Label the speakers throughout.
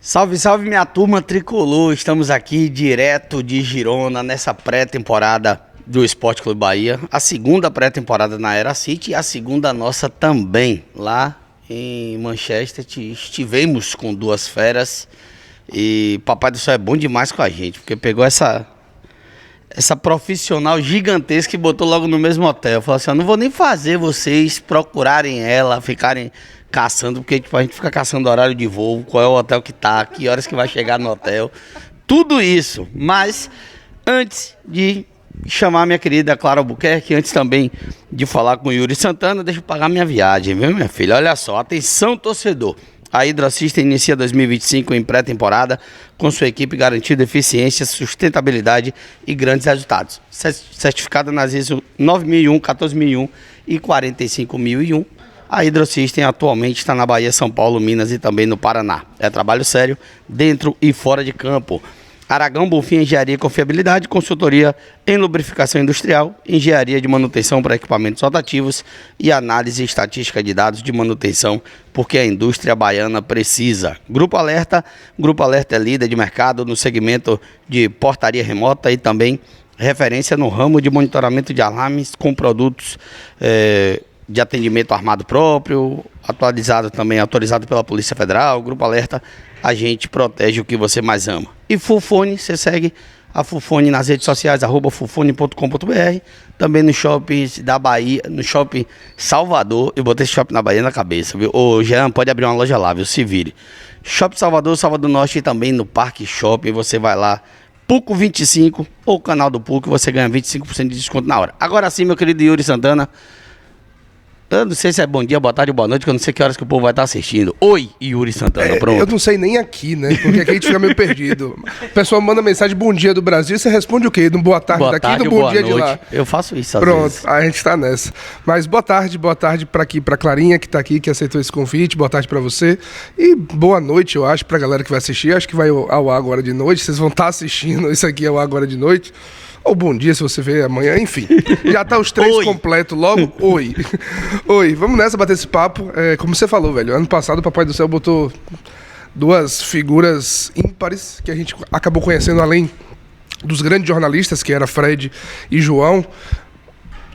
Speaker 1: Salve, salve minha turma tricolor, estamos aqui direto de Girona nessa pré-temporada do Sport Clube Bahia, a segunda pré-temporada na Era City e a segunda nossa também, lá em Manchester. Estivemos com duas feras e Papai do Céu é bom demais com a gente, porque pegou essa profissional gigantesca e botou logo no mesmo hotel. Falou assim, eu não vou nem fazer vocês procurarem ela, ficarem caçando, porque tipo, a gente fica caçando horário de voo, qual é o hotel que tá, que horas que vai chegar no hotel, tudo isso. Mas antes de chamar minha querida Clara Albuquerque, antes também de falar com o Yuri Santana, deixa eu pagar minha viagem, viu, minha filha? Olha só, atenção torcedor. A Hydro System inicia 2025 em pré-temporada com sua equipe garantindo eficiência, sustentabilidade e grandes resultados. Certificada nas ISO 9001, 14001 e 45001. A Hydro System atualmente está na Bahia, São Paulo, Minas e também no Paraná. É trabalho sério, dentro e fora de campo. Aragão Bonfim Engenharia e Confiabilidade, consultoria em lubrificação industrial, engenharia de manutenção para equipamentos rotativos e análise estatística de dados de manutenção, porque a indústria baiana precisa. Grupo Alerta é líder de mercado no segmento de portaria remota e também referência no ramo de monitoramento de alarmes com produtos de atendimento armado próprio, autorizado pela Polícia Federal. Grupo Alerta, a gente protege o que você mais ama. E Fulfone, você segue a Fulfone nas redes sociais, @fulfone.com.br, também no shopping da Bahia, no shopping Salvador. Eu botei esse shopping na Bahia na cabeça, viu? Ô Jean, pode abrir uma loja lá, viu? Se vire. Shopping Salvador, Salvador Norte e também no Parque Shopping, você vai lá, PUCO 25 ou canal do PUCO, você ganha 25% de desconto na hora. Agora sim, meu querido Yuri Santana, eu não sei se é bom dia, boa tarde ou boa noite, que eu não sei que horas que o povo vai estar assistindo. Oi, Yuri Santana, pronto.
Speaker 2: Eu não sei nem aqui, né? Porque aqui a gente fica meio perdido. O pessoal manda mensagem, bom dia do Brasil, e você responde o quê? No boa tarde daqui, no bom dia de lá.
Speaker 1: Eu faço isso às
Speaker 2: Pronto,
Speaker 1: vezes.
Speaker 2: a gente tá nessa. Mas boa tarde pra Clarinha, que tá aqui, que aceitou esse convite, boa tarde pra você. E boa noite, eu acho, pra galera que vai assistir. Acho que vai ao ar agora de noite, vocês vão estar assistindo isso aqui ao ar agora de noite. Ou bom dia, se você vê amanhã, enfim. Já tá os três completos logo. Oi. Oi, vamos nessa bater esse papo. Como você falou, velho, ano passado o Papai do Céu botou duas figuras ímpares que a gente acabou conhecendo além dos grandes jornalistas, que era Fred e João.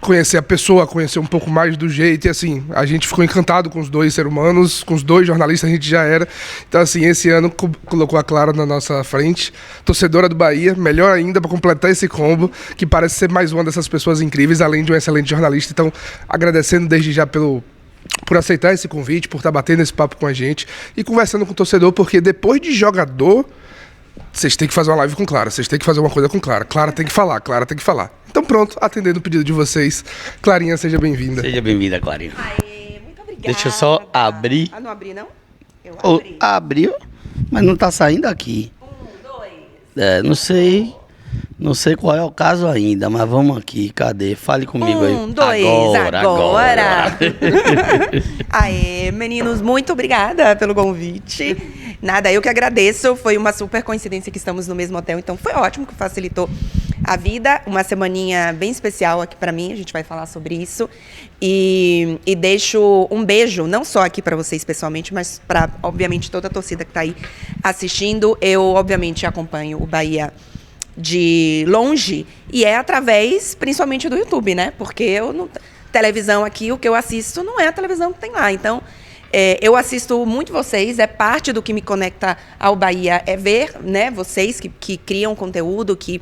Speaker 2: Conhecer a pessoa, conhecer um pouco mais do jeito, e assim, a gente ficou encantado com os dois seres humanos, com os dois jornalistas a gente já era. Então assim, esse ano colocou a Clara na nossa frente, torcedora do Bahia, melhor ainda para completar esse combo, que parece ser mais uma dessas pessoas incríveis, além de um excelente jornalista. Então, agradecendo desde já por aceitar esse convite, por estar batendo esse papo com a gente e conversando com o torcedor, porque depois de jogador, vocês têm que fazer uma live com Clara, vocês têm que fazer uma coisa com Clara. Clara tem que falar. Então pronto, atendendo o pedido de vocês, Clarinha, seja bem-vinda.
Speaker 1: Seja bem-vinda, Clarinha.
Speaker 3: Aê, muito obrigada.
Speaker 1: Deixa eu só abrir.
Speaker 3: Ah, não abri, não? Eu abri.
Speaker 1: Abriu, mas não tá saindo aqui.
Speaker 3: 1, 2.
Speaker 1: Não sei qual é o caso ainda, mas vamos aqui, cadê? Fale comigo aí.
Speaker 3: 1, 2, agora. Aê, meninos, muito obrigada pelo convite. Nada, eu que agradeço, foi uma super coincidência que estamos no mesmo hotel, então foi ótimo, que facilitou a vida. Uma semaninha bem especial aqui pra mim, a gente vai falar sobre isso. E deixo um beijo, não só aqui pra vocês pessoalmente, mas pra, obviamente, toda a torcida que tá aí assistindo. Eu, obviamente, acompanho o Bahia de longe e é através, principalmente, do YouTube, né? Porque eu não, televisão aqui, o que eu assisto não é a televisão que tem lá. Então, eu assisto muito vocês, é parte do que me conecta ao Bahia, é ver, né, vocês que criam conteúdo, que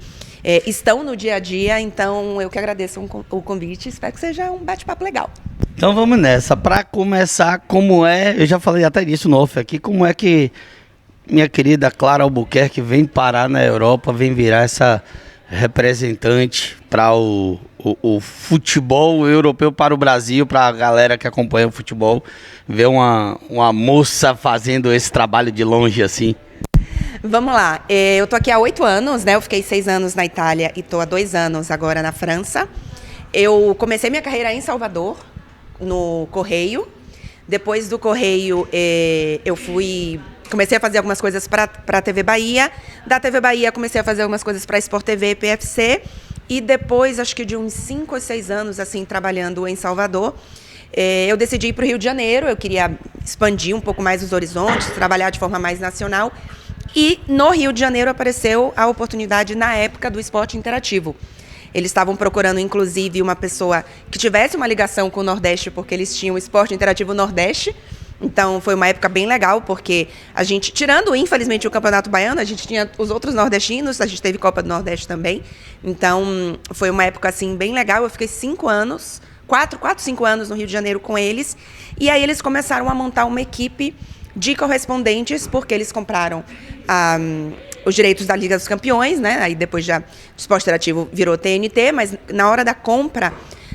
Speaker 3: estão no dia a dia. Então, eu que agradeço o convite, espero que seja um bate-papo legal.
Speaker 1: Então vamos nessa. Para começar, como eu já falei até disso no off aqui, como é que minha querida Clara Albuquerque vem parar na Europa, vem virar essa representante para o futebol europeu, para o Brasil, para a galera que acompanha o futebol, ver uma moça fazendo esse trabalho de longe assim?
Speaker 3: Vamos lá, eu tô aqui há 8 anos, né? Eu fiquei 6 anos na Itália e tô há 2 anos agora na França. Eu comecei minha carreira em Salvador, no Correio. Depois do Correio, eu comecei a fazer algumas coisas para a TV Bahia. Da TV Bahia, comecei a fazer algumas coisas para a Sport TV e PFC. E depois, acho que de uns 5 ou 6 anos, assim, trabalhando em Salvador, eu decidi ir para o Rio de Janeiro. Eu queria expandir um pouco mais os horizontes, trabalhar de forma mais nacional. E no Rio de Janeiro apareceu a oportunidade na época do esporte interativo. Eles estavam procurando, inclusive, uma pessoa que tivesse uma ligação com o Nordeste, porque eles tinham o esporte interativo Nordeste. Então, foi uma época bem legal, porque a gente, tirando, infelizmente, o Campeonato Baiano, a gente tinha os outros nordestinos, a gente teve Copa do Nordeste também. Então, foi uma época, assim, bem legal. Eu fiquei 5 anos, 5 anos no Rio de Janeiro com eles. E aí, eles começaram a montar uma equipe de correspondentes, porque eles compraram os direitos da Liga dos Campeões, né? Aí depois já o esporte interativo virou TNT, mas na hora da compra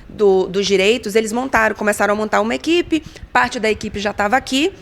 Speaker 3: dos direitos, eles começaram a montar uma equipe, parte da equipe já estava aqui,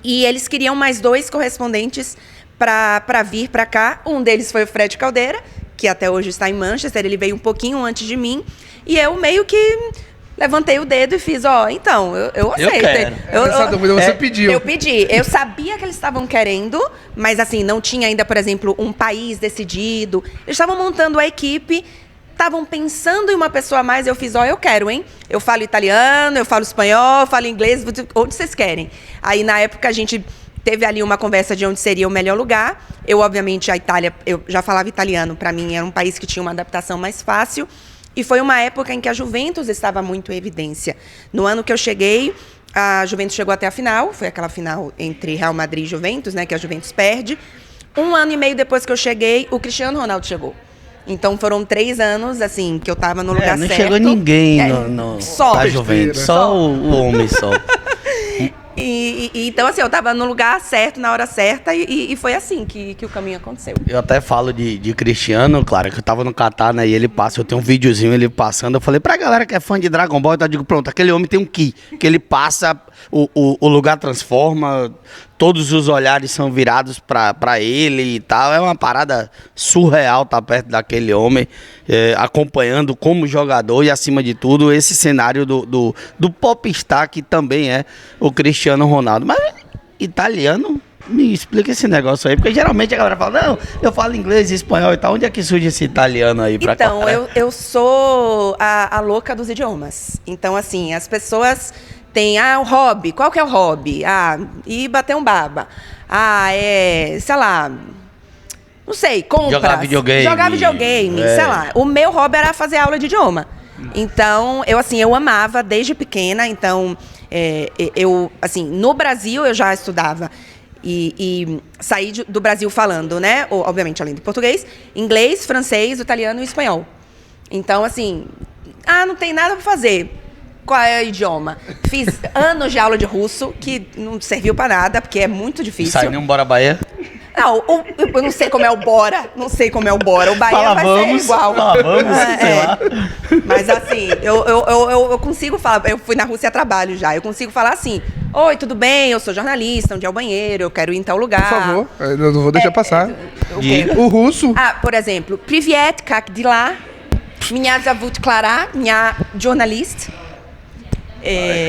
Speaker 3: e eles queriam mais 2 correspondentes para vir para cá. Um deles foi o Fred Caldeira, que até hoje está em Manchester, ele veio um pouquinho antes de mim, e eu meio que levantei o dedo e fiz, então, eu aceito.
Speaker 2: Essa dúvida você pediu.
Speaker 3: Eu pedi. Eu sabia que eles estavam querendo, mas assim, não tinha ainda, por exemplo, um país decidido. Eles estavam montando a equipe, estavam pensando em uma pessoa a mais, eu fiz, eu quero, hein? Eu falo italiano, eu falo espanhol, eu falo inglês, onde vocês querem? Aí, na época, a gente teve ali uma conversa de onde seria o melhor lugar. Eu, obviamente, a Itália, eu já falava italiano, para mim era um país que tinha uma adaptação mais fácil. E foi uma época em que a Juventus estava muito em evidência. No ano que eu cheguei, a Juventus chegou até a final, foi aquela final entre Real Madrid e Juventus, né, que a Juventus perde. 1 ano e meio depois que eu cheguei, o Cristiano Ronaldo chegou. Então foram 3 anos, assim, que eu estava no lugar
Speaker 1: não
Speaker 3: certo.
Speaker 1: Não chegou ninguém
Speaker 3: só
Speaker 1: da Juventus, só o homem só.
Speaker 3: Então, assim, eu estava no lugar certo, na hora certa, e foi assim que o caminho aconteceu.
Speaker 1: Eu até falo de Cristiano, claro, que eu tava no Catar, né, e ele passa, eu tenho um videozinho ele passando, eu falei pra galera que é fã de Dragon Ball, eu digo, pronto, aquele homem tem um ki, que ele passa, o lugar transforma, todos os olhares são virados pra ele e tal, é uma parada surreal estar perto daquele homem, acompanhando como jogador e, acima de tudo, esse cenário do popstar que também é o Cristiano Ronaldo. Mas italiano, me explica esse negócio aí, porque geralmente a galera fala, não, eu falo inglês e espanhol e tal, onde é que surge esse italiano aí pra cá?
Speaker 3: Então, eu sou a louca dos idiomas. Então, assim, as pessoas têm, o hobby, qual que é o hobby? Ir bater um baba. Sei lá, não sei, compras.
Speaker 1: Jogar videogame,
Speaker 3: sei lá. O meu hobby era fazer aula de idioma. Então, eu amava desde pequena, então, eu, assim, no Brasil eu já estudava e saí do Brasil falando, né, obviamente, além do português, inglês, francês, italiano e espanhol. Então, assim, não tem nada para fazer. Qual é o idioma? Fiz anos de aula de russo, que não serviu para nada, porque é muito difícil.
Speaker 1: Sai nem um Bora Bahia?
Speaker 3: Não, eu não sei como é o Bora. Não sei como é o Bora. O Bahia vai ser igual.
Speaker 1: Vamos, sei lá.
Speaker 3: Mas assim, eu consigo falar. Eu fui na Rússia a trabalho já. Eu consigo falar assim: oi, tudo bem? Eu sou jornalista, onde é o banheiro? Eu quero ir em tal lugar.
Speaker 2: Por favor, eu não vou deixar passar. O russo.
Speaker 3: Por exemplo, Privyet, как дела? Меня зовут Clara, minha jornalista.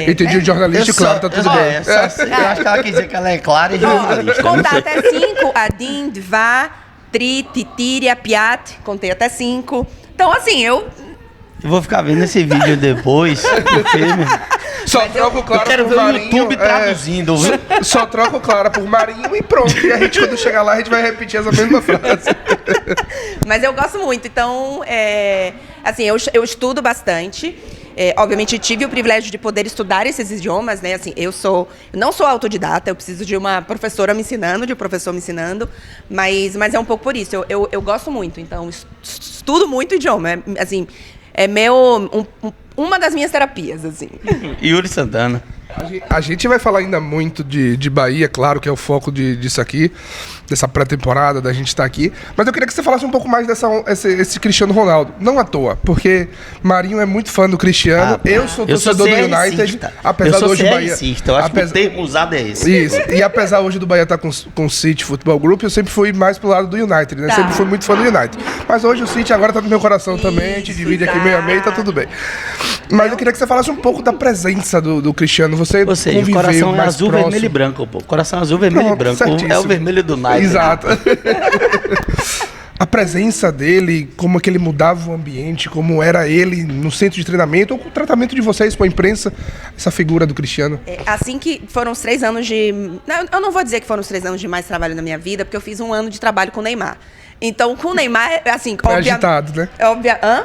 Speaker 2: Entendi o jornalista, claro, tá tudo bem.
Speaker 1: Eu acho que ela quer dizer que ela é clara e jornalista.
Speaker 3: Contar até 5. Adin, dva, tri, titiria, piat. Contei até 5. Então, assim, eu
Speaker 1: vou ficar vendo esse vídeo depois, porque...
Speaker 2: Só troca o Clara por Marinho.
Speaker 1: Eu quero ver o YouTube traduzindo, viu?
Speaker 2: Só troca o Clara por Marinho e pronto. E a gente, quando chegar lá, a gente vai repetir essa mesma frase.
Speaker 3: Mas eu gosto muito. Então, assim, eu estudo bastante. Obviamente, tive o privilégio de poder estudar esses idiomas, né? Assim, eu não sou autodidata, eu preciso de uma professora me ensinando, de um professor me ensinando, mas é um pouco por isso. Eu gosto muito, então, estudo muito idioma. Assim, uma das minhas terapias, assim.
Speaker 1: Yuri Santana.
Speaker 2: A gente vai falar ainda muito de Bahia, claro que é o foco disso aqui, dessa pré-temporada, da gente estar aqui. Mas eu queria que você falasse um pouco mais esse Cristiano Ronaldo. Não à toa, porque Marinho é muito fã do Cristiano. Eu sou torcedor do United, apesar do hoje o Bahia...
Speaker 1: Eu acho que o termo usado é esse.
Speaker 2: Isso. E apesar hoje do Bahia estar com o City Futebol Group, eu sempre fui mais pro lado do United, né? Sempre fui muito fã do United. Mas hoje o City agora tá no meu coração também, a gente divide aqui meio a meio, tá tudo bem. Mas eu queria que você falasse um pouco da presença do Cristiano. Ou
Speaker 1: seja, o coração é azul, próximo. Vermelho e branco, pô. Coração azul, vermelho e branco.
Speaker 2: Certíssimo.
Speaker 1: É o vermelho do Nike.
Speaker 2: Exato. A presença dele, como é que ele mudava o ambiente, como era ele no centro de treinamento, ou com o tratamento de vocês com a imprensa, essa figura do Cristiano?
Speaker 3: Assim que foram os 3 anos de... Eu não vou dizer que foram os 3 anos de mais trabalho na minha vida, porque eu fiz 1 ano de trabalho com o Neymar. Então, com o Neymar, assim...
Speaker 2: Agitado, né?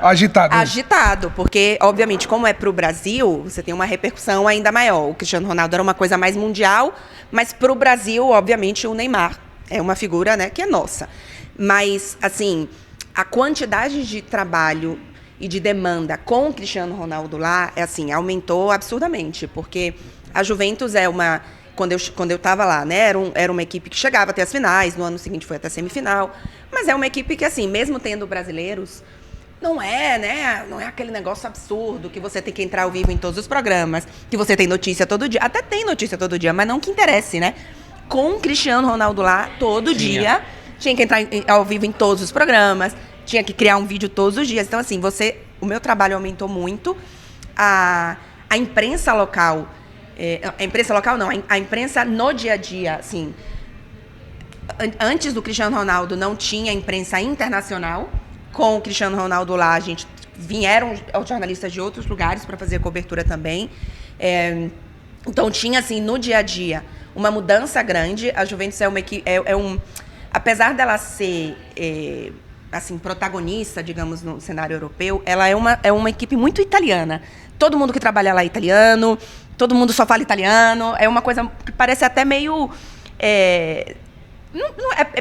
Speaker 3: Agitado. Agitado, porque, obviamente, como é pro Brasil, você tem uma repercussão ainda maior. O Cristiano Ronaldo era uma coisa mais mundial, mas pro Brasil, obviamente, o Neymar é uma figura, né, que é nossa. Mas, assim, a quantidade de trabalho e de demanda com o Cristiano Ronaldo lá, aumentou absurdamente, porque a Juventus é uma... Quando eu estava lá, né, era uma equipe que chegava até as finais, no ano seguinte foi até a semifinal, mas é uma equipe que, assim, mesmo tendo brasileiros, não é aquele negócio absurdo que você tem que entrar ao vivo em todos os programas, que você tem notícia todo dia. Até tem notícia todo dia, mas não que interesse, né? Com o Cristiano Ronaldo lá, todo dia... Tinha que entrar ao vivo em todos os programas, tinha que criar um vídeo todos os dias. Então, assim, o meu trabalho aumentou muito. A imprensa local... a imprensa local, não. A imprensa no dia a dia, assim... Antes do Cristiano Ronaldo, não tinha imprensa internacional. Com o Cristiano Ronaldo lá, vieram os jornalistas de outros lugares para fazer cobertura também. Então, tinha, assim, no dia a dia, uma mudança grande. A Juventus é uma equipe... Apesar dela ser, assim, protagonista, digamos, no cenário europeu, ela é uma equipe muito italiana. Todo mundo que trabalha lá é italiano, todo mundo só fala italiano. É uma coisa que parece até meio... é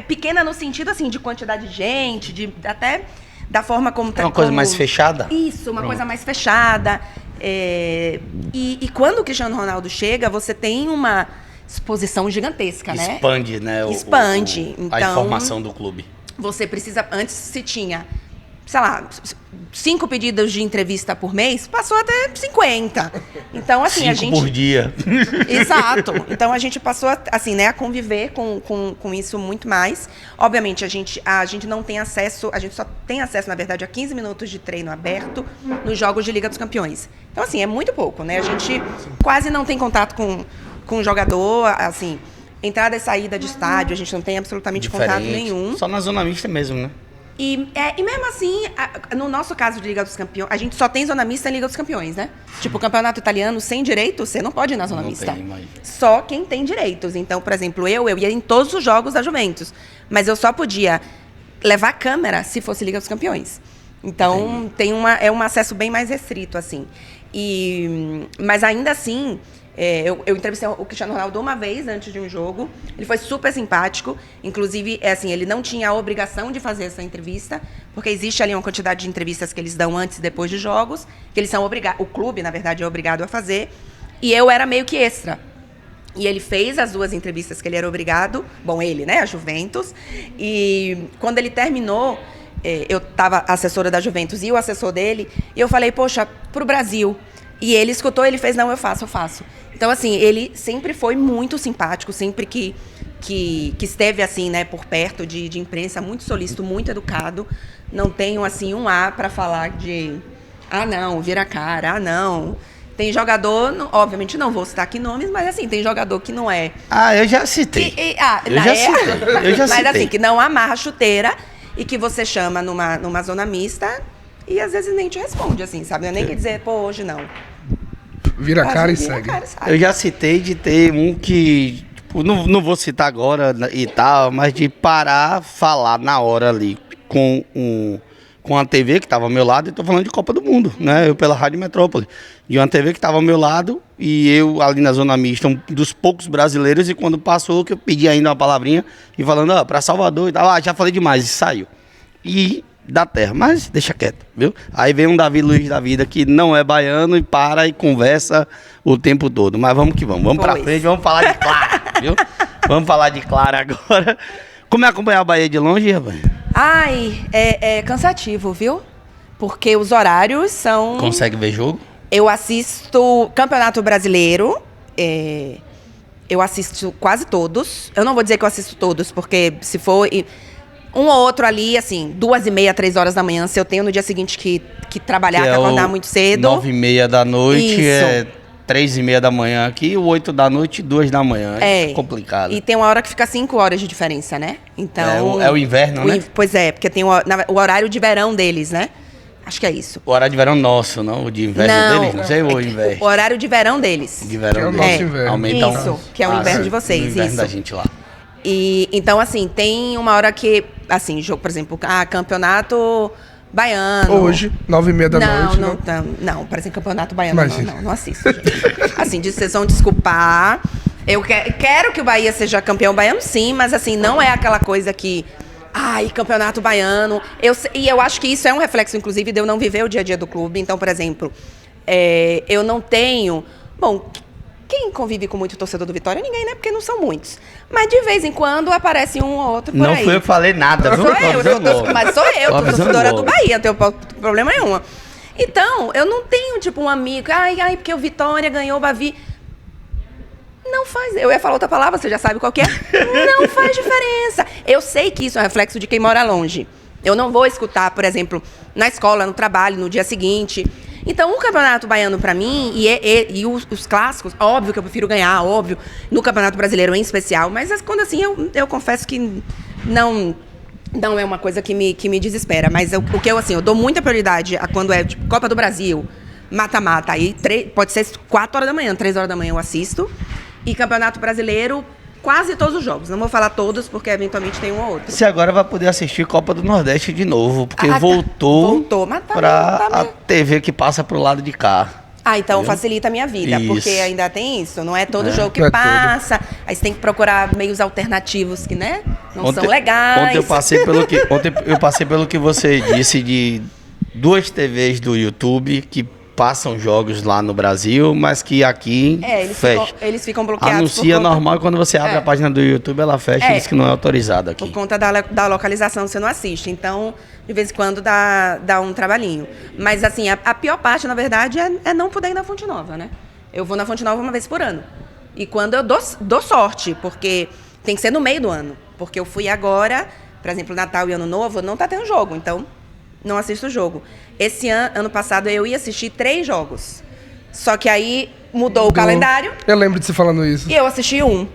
Speaker 3: pequena no sentido, assim, de quantidade de gente, até da forma como...
Speaker 1: É uma coisa mais fechada?
Speaker 3: Isso, uma coisa mais fechada. E quando o Cristiano Ronaldo chega, você tem uma... exposição gigantesca, né?
Speaker 1: Expande, né?
Speaker 3: Expande.
Speaker 1: A informação do clube.
Speaker 3: Você precisa... Antes se tinha, sei lá, 5 pedidos de entrevista por mês, passou até 50. Então, assim,
Speaker 1: 5 por dia.
Speaker 3: Exato. Então, a gente passou, assim, né, a conviver com isso muito mais. Obviamente, a gente não tem acesso... A gente só tem acesso, na verdade, a 15 minutos de treino aberto nos jogos de Liga dos Campeões. Então, assim, é muito pouco, né? A gente quase não tem contato com o jogador, assim, entrada e saída de estádio, a gente não tem absolutamente contato nenhum.
Speaker 1: Só na zona mista mesmo, né?
Speaker 3: E mesmo assim, no nosso caso de Liga dos Campeões, a gente só tem zona mista em Liga dos Campeões, né? Tipo, o campeonato italiano sem direito, você não pode ir na zona mista. Só quem tem direitos. Então, por exemplo, eu ia em todos os jogos da Juventus, mas eu só podia levar a câmera se fosse Liga dos Campeões. Então, é um acesso bem mais restrito, assim. Mas ainda assim... Eu entrevistei o Cristiano Ronaldo uma vez antes de um jogo. Ele foi super simpático. Inclusive, ele não tinha a obrigação de fazer essa entrevista, porque existe ali uma quantidade de entrevistas que eles dão antes e depois de jogos, que eles são obrigados. O clube, na verdade, é obrigado a fazer. E eu era meio que extra. E ele fez as 2 entrevistas que ele era obrigado. Bom, ele, né? A Juventus. E quando ele terminou, eu estava assessora da Juventus e o assessor dele, e eu falei, poxa, pro Brasil. E ele escutou, ele fez, não, eu faço. Então, assim, ele sempre foi muito simpático, sempre que esteve, assim, né, por perto de imprensa, muito solícito, muito educado. Não tenho, assim, um A para falar de, não, vira a cara, não. Tem jogador, obviamente não vou citar aqui nomes, mas, assim, tem jogador que não é...
Speaker 1: eu já citei. Eu já citei.
Speaker 3: Mas, assim, que não amarra a chuteira e que você chama numa zona mista e, às vezes, nem te responde, assim, sabe? Eu nem quer dizer, pô, hoje não.
Speaker 2: Vira a cara e segue.
Speaker 1: Eu já citei de ter um que, tipo, não vou citar agora e tal, mas de parar, falar na hora ali com a TV que estava ao meu lado, e tô falando de Copa do Mundo, né? Eu pela Rádio Metrópole. De uma TV que estava ao meu lado e eu ali na zona mista, um dos poucos brasileiros, e quando passou que eu pedi ainda uma palavrinha e falando, para Salvador e tal, já falei demais e saiu. E da terra, mas deixa quieto, viu? Aí vem um Davi Luiz da vida que não é baiano e para e conversa o tempo todo. Mas vamos que vamos pra frente, vamos falar de Clara, viu? Vamos falar de Clara agora. Como é acompanhar a Bahia de longe, rapaz?
Speaker 3: É cansativo, viu? Porque os horários são...
Speaker 1: Consegue ver jogo?
Speaker 3: Eu assisto Campeonato Brasileiro, eu assisto quase todos. Eu não vou dizer que eu assisto todos, porque se for... Um ou outro ali, assim, 2h30, 3 horas da manhã, se eu tenho no dia seguinte que trabalhar, que acordar muito cedo.
Speaker 1: 9h30 da noite,
Speaker 3: Isso.
Speaker 1: 3h30 da manhã aqui, 8 da noite e 2 da manhã. É complicado.
Speaker 3: E tem uma hora que fica 5 horas de diferença, né? Então...
Speaker 1: É o inverno, né?
Speaker 3: Pois é, porque tem o horário de verão deles, né? Acho que é isso.
Speaker 1: O horário de verão nosso, não? O de inverno deles? Não sei o inverno.
Speaker 3: O horário de verão deles.
Speaker 1: De verão
Speaker 2: que é o
Speaker 1: deles.
Speaker 2: nosso inverno.
Speaker 1: Aumenta
Speaker 3: isso, que é o inverno de vocês.
Speaker 1: O inverno
Speaker 3: isso.
Speaker 1: da gente lá.
Speaker 3: E, então, assim, tem uma hora que, assim, jogo, por exemplo, campeonato baiano.
Speaker 2: Hoje, 9h30 da noite.
Speaker 3: Não, por exemplo, campeonato baiano, não assisto, gente. Assim, vocês vão desculpar. Eu quero que o Bahia seja campeão baiano, sim, mas assim, não é aquela coisa que... Ai, campeonato baiano. E eu acho que isso é um reflexo, inclusive, de eu não viver o dia a dia do clube. Então, por exemplo, eu não tenho... Bom, quem convive com muito torcedor do Vitória? Ninguém, né? Porque não são muitos. Mas de vez em quando aparece um ou outro por aí.
Speaker 1: Não fui eu que falei nada, viu?
Speaker 3: Mas sou eu, torcedora do Bahia, não tenho problema nenhum. Então, eu não tenho, tipo, um amigo... Ai, porque o Vitória ganhou o Bavi... Não faz. Eu ia falar outra palavra, você já sabe qual que é. Não faz diferença. Eu sei que isso é um reflexo de quem mora longe. Eu não vou escutar, por exemplo, na escola, no trabalho, no dia seguinte. Então, o Campeonato Baiano, para mim, e os clássicos, óbvio que eu prefiro ganhar, óbvio, no Campeonato Brasileiro em especial, mas quando assim, eu confesso que não é uma coisa que me desespera. Mas o que eu dou muita prioridade a quando é tipo, Copa do Brasil, mata-mata, aí pode ser 4 horas da manhã, 3 horas da manhã eu assisto. E Campeonato Brasileiro, quase todos os jogos. Não vou falar todos, porque eventualmente tem um ou outro.
Speaker 1: Você agora vai poder assistir Copa do Nordeste de novo, porque voltou
Speaker 3: mas
Speaker 1: pra a TV que passa pro lado de cá.
Speaker 3: Então facilita a minha vida, porque ainda tem isso. Não é todo jogo que
Speaker 2: não é
Speaker 3: passa. Aí você tem que procurar meios alternativos que, né, não são legais.
Speaker 1: Ontem eu passei pelo que você disse de 2 TVs do YouTube que passam jogos lá no Brasil, mas que aqui fecha.
Speaker 3: Eles ficam bloqueados.
Speaker 1: Anuncia normal, quando você abre a página do YouTube, ela fecha e diz que não é autorizado aqui.
Speaker 3: Por conta da localização, você não assiste. Então, de vez em quando dá um trabalhinho. Mas, assim, a pior parte, na verdade, é não poder ir na Fonte Nova, né? Eu vou na Fonte Nova uma vez por ano. E quando eu dou sorte, porque tem que ser no meio do ano. Porque eu fui agora, por exemplo, Natal e Ano Novo, não tá tendo jogo. Então, não assisto o jogo. Esse ano passado eu ia assistir 3 jogos. Só que aí mudou o calendário.
Speaker 2: Eu lembro de você falando isso.
Speaker 3: E eu assisti 1.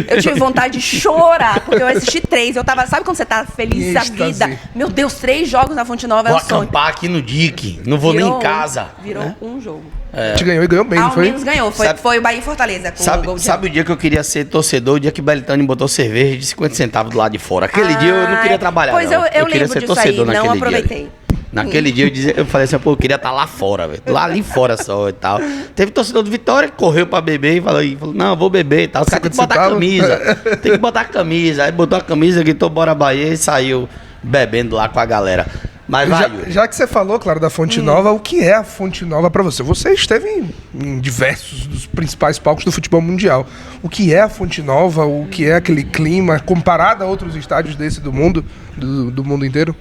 Speaker 3: Eu tive vontade de chorar, porque eu assisti 3. Eu tava, sabe quando você tá feliz da vida? Meu Deus, 3 jogos na Fonte Nova.
Speaker 1: Vou acampar aqui no DIC, não vou nem em casa.
Speaker 3: Virou um jogo.
Speaker 2: A gente ganhou e ganhou bem, não foi?
Speaker 3: Ao menos ganhou. Foi o Bahia e Fortaleza com o gol de...
Speaker 1: Sabe o dia que eu queria ser torcedor? O dia que Belitani botou cerveja de 50 centavos do lado de fora. Aquele dia eu não queria trabalhar.
Speaker 3: Pois
Speaker 1: não.
Speaker 3: eu
Speaker 1: queria
Speaker 3: lembro
Speaker 1: ser
Speaker 3: disso
Speaker 1: torcedor
Speaker 3: aí, não
Speaker 1: naquele
Speaker 3: aproveitei.
Speaker 1: Dia. Naquele dia eu falei assim, pô, eu queria estar lá fora, velho. Lá ali fora só e tal. Teve torcedor do Vitória que correu pra beber e falou, não, eu vou beber e tal. Os caras tem que botar a camisa. Tem que botar a camisa. Aí botou a camisa, gritou bora Bahia e saiu bebendo lá com a galera. Mas
Speaker 2: já que você falou, claro, da Fonte Nova, o que é a Fonte Nova pra você? Você esteve em diversos dos principais palcos do futebol mundial. O que é a Fonte Nova? O que é aquele clima comparado a outros estádios desse do mundo, do mundo inteiro?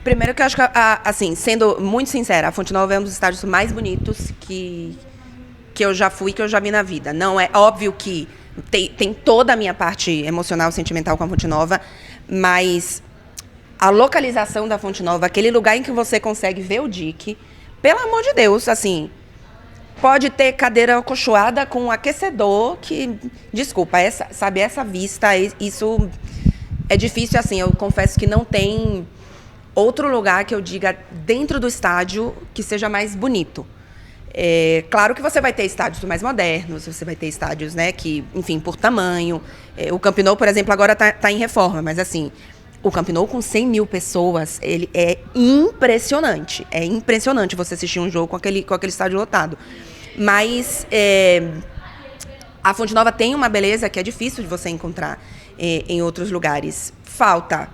Speaker 3: Primeiro que eu acho que, assim, sendo muito sincera, a Fonte Nova é um dos estádios mais bonitos que eu já fui, que eu já vi na vida. Não é óbvio que tem toda a minha parte emocional, sentimental com a Fonte Nova, mas a localização da Fonte Nova, aquele lugar em que você consegue ver o DIC, pelo amor de Deus, assim, pode ter cadeira acolchoada com aquecedor, que, desculpa, essa vista, isso é difícil, assim, eu confesso que não tem outro lugar que eu diga dentro do estádio que seja mais bonito. Claro que você vai ter estádios mais modernos, você vai ter estádios, né, que, enfim, por tamanho. O Camp Nou, por exemplo, agora tá em reforma, mas assim, o Camp Nou com 100 mil pessoas, ele é impressionante. É impressionante você assistir um jogo com aquele estádio lotado. Mas a Fonte Nova tem uma beleza que é difícil de você encontrar em outros lugares. Falta,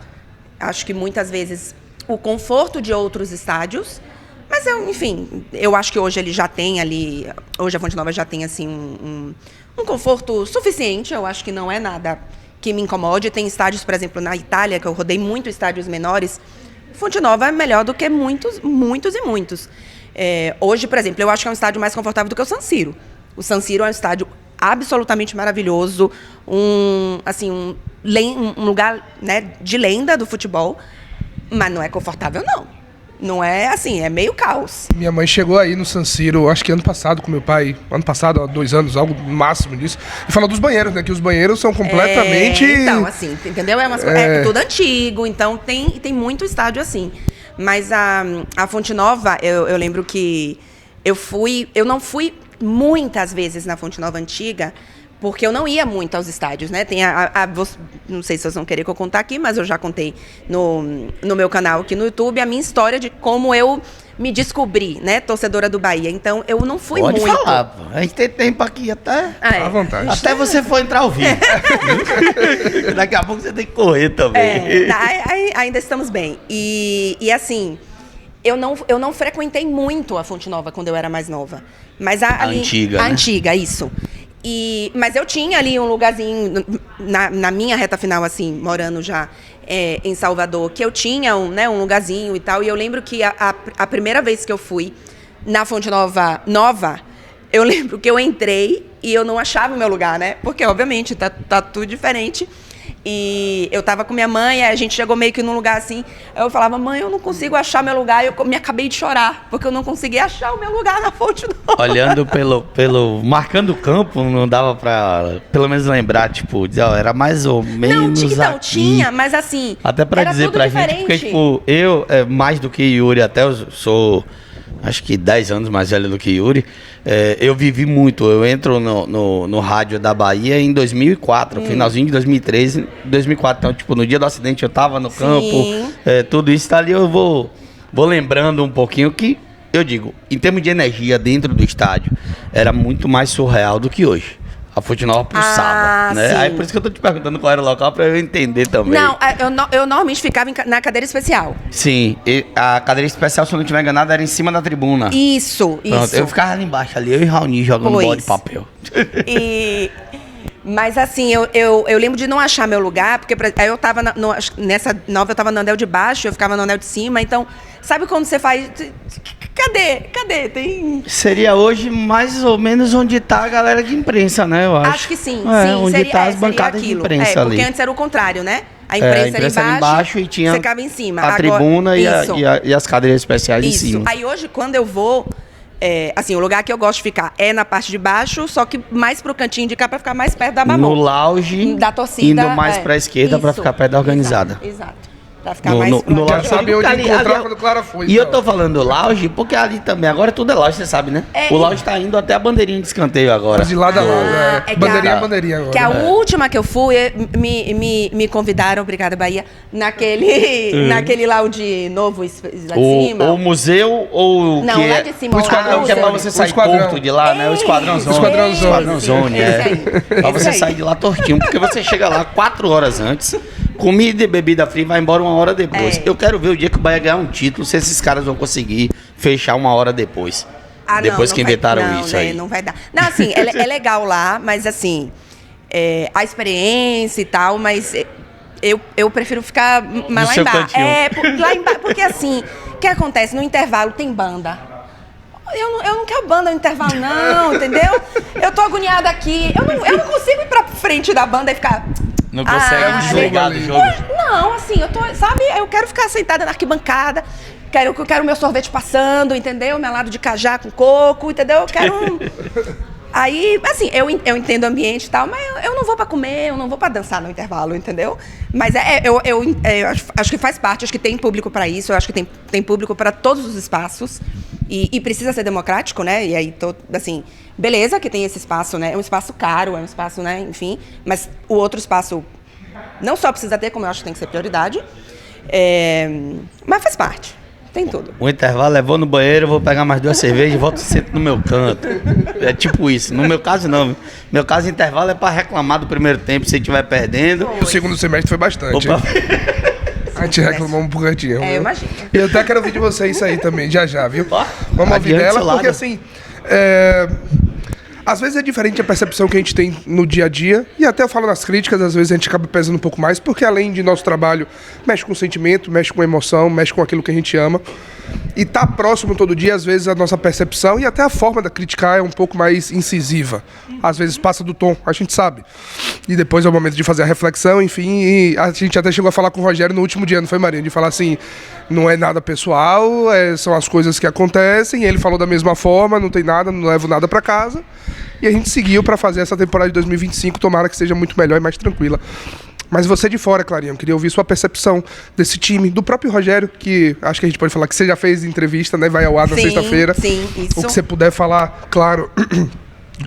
Speaker 3: acho que muitas vezes, o conforto de outros estádios, mas enfim, eu acho que hoje ele já tem ali, hoje a Fonte Nova já tem assim um conforto suficiente, eu acho que não é nada que me incomode. Tem estádios, por exemplo, na Itália, que eu rodei muito estádios menores, Fonte Nova é melhor do que muitos, muitos e muitos. Hoje, por exemplo, eu acho que é um estádio mais confortável do que o San Siro. O San Siro é um estádio absolutamente maravilhoso, um lugar, né, de lenda do futebol, mas não é confortável, não. Não é assim, é meio caos.
Speaker 2: Minha mãe chegou aí no San Siro, acho que ano passado, com meu pai. Ano passado, há 2 anos, algo máximo disso. E falou dos banheiros, né? Que os banheiros são completamente...
Speaker 3: Então, assim, entendeu? É tudo antigo, então tem muito estádio assim. Mas a Fonte Nova, eu lembro que eu não fui muitas vezes na Fonte Nova antiga, porque eu não ia muito aos estádios, né? Tem não sei se vocês vão querer que eu contar aqui, mas eu já contei no meu canal aqui no YouTube a minha história de como eu me descobri, né? Torcedora do Bahia. Então, eu não fui
Speaker 1: Pode
Speaker 3: muito.
Speaker 1: falar, pô. A gente tem tempo aqui até...
Speaker 2: À vontade.
Speaker 1: Até você for entrar ao vivo. Daqui a pouco você tem que correr também.
Speaker 3: Ainda estamos bem. E assim, eu não frequentei muito a Fonte Nova quando eu era mais nova. Mas ali,
Speaker 1: antiga,
Speaker 3: a
Speaker 1: né?
Speaker 3: antiga, isso. Mas eu tinha ali um lugarzinho, na minha reta final, assim, morando já em Salvador, que eu tinha um lugarzinho e tal. E eu lembro que a primeira vez que eu fui na Fonte Nova, eu lembro que eu entrei e eu não achava o meu lugar, né? Porque, obviamente, tá tudo diferente. E eu tava com minha mãe, a gente chegou meio que num lugar assim, eu falava, mãe, eu não consigo achar meu lugar, eu me acabei de chorar, porque eu não consegui achar o meu lugar na Fonte Nova.
Speaker 1: Olhando marcando o campo, não dava pra, pelo menos lembrar, tipo, dizer, ó, era mais ou menos
Speaker 3: Não,
Speaker 1: aqui.
Speaker 3: tinha, mas assim,
Speaker 1: Até pra
Speaker 3: era
Speaker 1: dizer
Speaker 3: tudo
Speaker 1: pra
Speaker 3: diferente.
Speaker 1: gente, porque, tipo, eu, mais do que Yuri, até eu sou, acho que 10 anos mais velho do que Yuri, eu vivi muito. Eu entro no rádio da Bahia em 2004, finalzinho de 2013, 2004. Então, tipo, no dia do acidente eu tava no campo, tudo isso tá ali, eu vou lembrando um pouquinho que, eu digo, em termos de energia dentro do estádio, era muito mais surreal do que hoje. A Fonte Nova pulsava, né?
Speaker 3: sim.
Speaker 1: Aí por isso que eu tô te perguntando qual era o local pra eu entender também.
Speaker 3: Não, eu normalmente ficava na cadeira especial.
Speaker 1: Sim, a cadeira especial, se eu não estiver enganado, era em cima da tribuna.
Speaker 3: Isso.
Speaker 1: Pronto, eu ficava ali embaixo ali, eu e Raoni jogando bola de papel.
Speaker 3: Mas assim, eu lembro de não achar meu lugar, porque aí eu tava nessa nova, eu tava no anel de baixo, eu ficava no anel de cima, então, sabe quando você faz... Cadê?
Speaker 1: Seria hoje mais ou menos onde tá a galera de imprensa, né? Eu acho.
Speaker 3: Acho que sim,
Speaker 1: onde
Speaker 3: seria,
Speaker 1: tá as bancadas de imprensa ali.
Speaker 3: Porque antes era o contrário, né? A imprensa era embaixo
Speaker 1: e tinha
Speaker 3: você ficava em cima.
Speaker 1: A tribuna e as cadeiras especiais em cima.
Speaker 3: Aí hoje, quando eu vou... assim, o lugar que eu gosto de ficar é na parte de baixo, só que mais pro cantinho de cá pra ficar mais perto da mamão.
Speaker 1: No lounge,
Speaker 3: da torcida,
Speaker 1: indo mais pra esquerda pra ficar perto da organizada.
Speaker 3: Exato. Pra ficar mais...
Speaker 2: Já sabe onde encontrar quando Clara foi.
Speaker 1: E eu tô falando lounge porque ali também, agora tudo é lounge, você sabe, né? O lounge tá indo até a bandeirinha de escanteio agora.
Speaker 2: De lado a lado, bandeirinha agora.
Speaker 3: Que a última que eu fui, me convidaram, obrigada Bahia, naquele lounge novo lá de cima.
Speaker 1: O museu ou
Speaker 3: não,
Speaker 1: que
Speaker 3: lá de cima.
Speaker 1: O esquadrão, que é pra você sair torto de lá, né? O Esquadrão Zone.
Speaker 2: Esquadrão
Speaker 1: Zone, Pra você sair de lá tortinho, porque você chega lá 4 horas antes, comida e bebida fria, vai embora 1 hora depois. Eu quero ver o dia que o Bahia ganhar um título, se esses caras vão conseguir fechar 1 hora depois. Depois que inventaram isso aí.
Speaker 3: Não vai dar. Não, assim, é legal lá, mas assim, a experiência e tal, mas eu prefiro ficar mais lá embaixo. Lá embaixo, porque assim, o que acontece? No intervalo tem banda. Eu não quero banda no intervalo, não, entendeu? Eu tô agoniada aqui. Eu não consigo ir pra frente da banda e ficar...
Speaker 1: Não consegue desligar do jogo?
Speaker 3: Não, assim, eu quero ficar sentada na arquibancada, quero o meu sorvete passando, entendeu? Meu lado de cajá com coco, entendeu? Eu quero Aí, assim, eu entendo o ambiente e tal, mas eu não vou pra comer, eu não vou pra dançar no intervalo, entendeu? Mas eu acho que faz parte, acho que tem público pra isso, eu acho que tem público pra todos os espaços e precisa ser democrático, né? E aí, assim, beleza que tem esse espaço, né? É um espaço caro, é um espaço, né? Enfim, mas o outro espaço não só precisa ter, como eu acho que tem que ser prioridade, mas faz parte. Tem tudo.
Speaker 1: O intervalo é vou no banheiro, vou pegar mais 2 cervejas e volto sempre no meu canto. É tipo isso. No meu caso, não. No meu caso, intervalo é pra reclamar do primeiro tempo se estiver perdendo.
Speaker 2: O segundo semestre foi bastante. A gente reclamou um pouquinho.
Speaker 3: Eu imagino.
Speaker 2: E eu até quero ouvir de você isso aí também, já, viu? Vamos ouvir dela, porque assim... Às vezes é diferente a percepção que a gente tem no dia a dia, e até eu falo nas críticas, às vezes a gente acaba pesando um pouco mais, porque além de nosso trabalho, mexe com sentimento, mexe com emoção, mexe com aquilo que a gente ama. E tá próximo todo dia, às vezes a nossa percepção e até a forma da criticar é um pouco mais incisiva. Às vezes passa do tom, a gente sabe. e depois é o momento de fazer a reflexão, enfim, e a gente até chegou a falar com o Rogério no último dia, não foi, Marinho? De falar assim, não é nada pessoal, são as coisas que acontecem, e ele falou da mesma forma, não tem nada, não levo nada pra casa, e a gente seguiu pra fazer essa temporada de 2025, tomara que seja muito melhor e mais tranquila. Mas você de fora, Clarinha, eu queria ouvir sua percepção desse time, do próprio Rogério, que acho que a gente pode falar que você já fez entrevista, né? Vai ao ar na sexta-feira.
Speaker 3: Sim, isso.
Speaker 2: O que você puder falar, claro,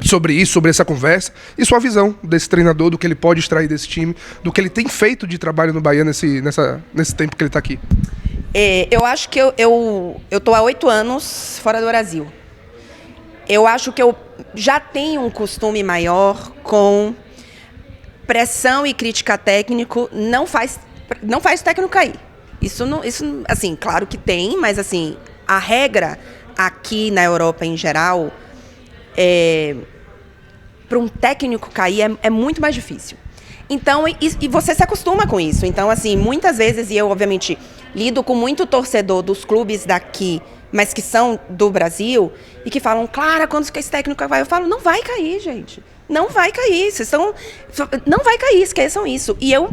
Speaker 2: sobre isso, sobre essa conversa, e sua visão desse treinador, do que ele pode extrair desse time, do que ele tem feito de trabalho no Bahia nesse tempo que ele está aqui.
Speaker 3: Eu acho que eu tô há 8 anos fora do Brasil. Eu acho que eu já tenho um costume maior com pressão e crítica técnico, não faz o técnico cair. Isso, assim, claro que tem, mas assim, a regra aqui na Europa em geral, para um técnico cair é muito mais difícil. Então, e você se acostuma com isso. Então, assim, muitas vezes, e eu, obviamente, lido com muito torcedor dos clubes daqui, mas que são do Brasil, e que falam, Clara, quando que esse técnico vai? Eu falo, não vai cair, gente. Não vai cair. Não vai cair, esqueçam isso. E eu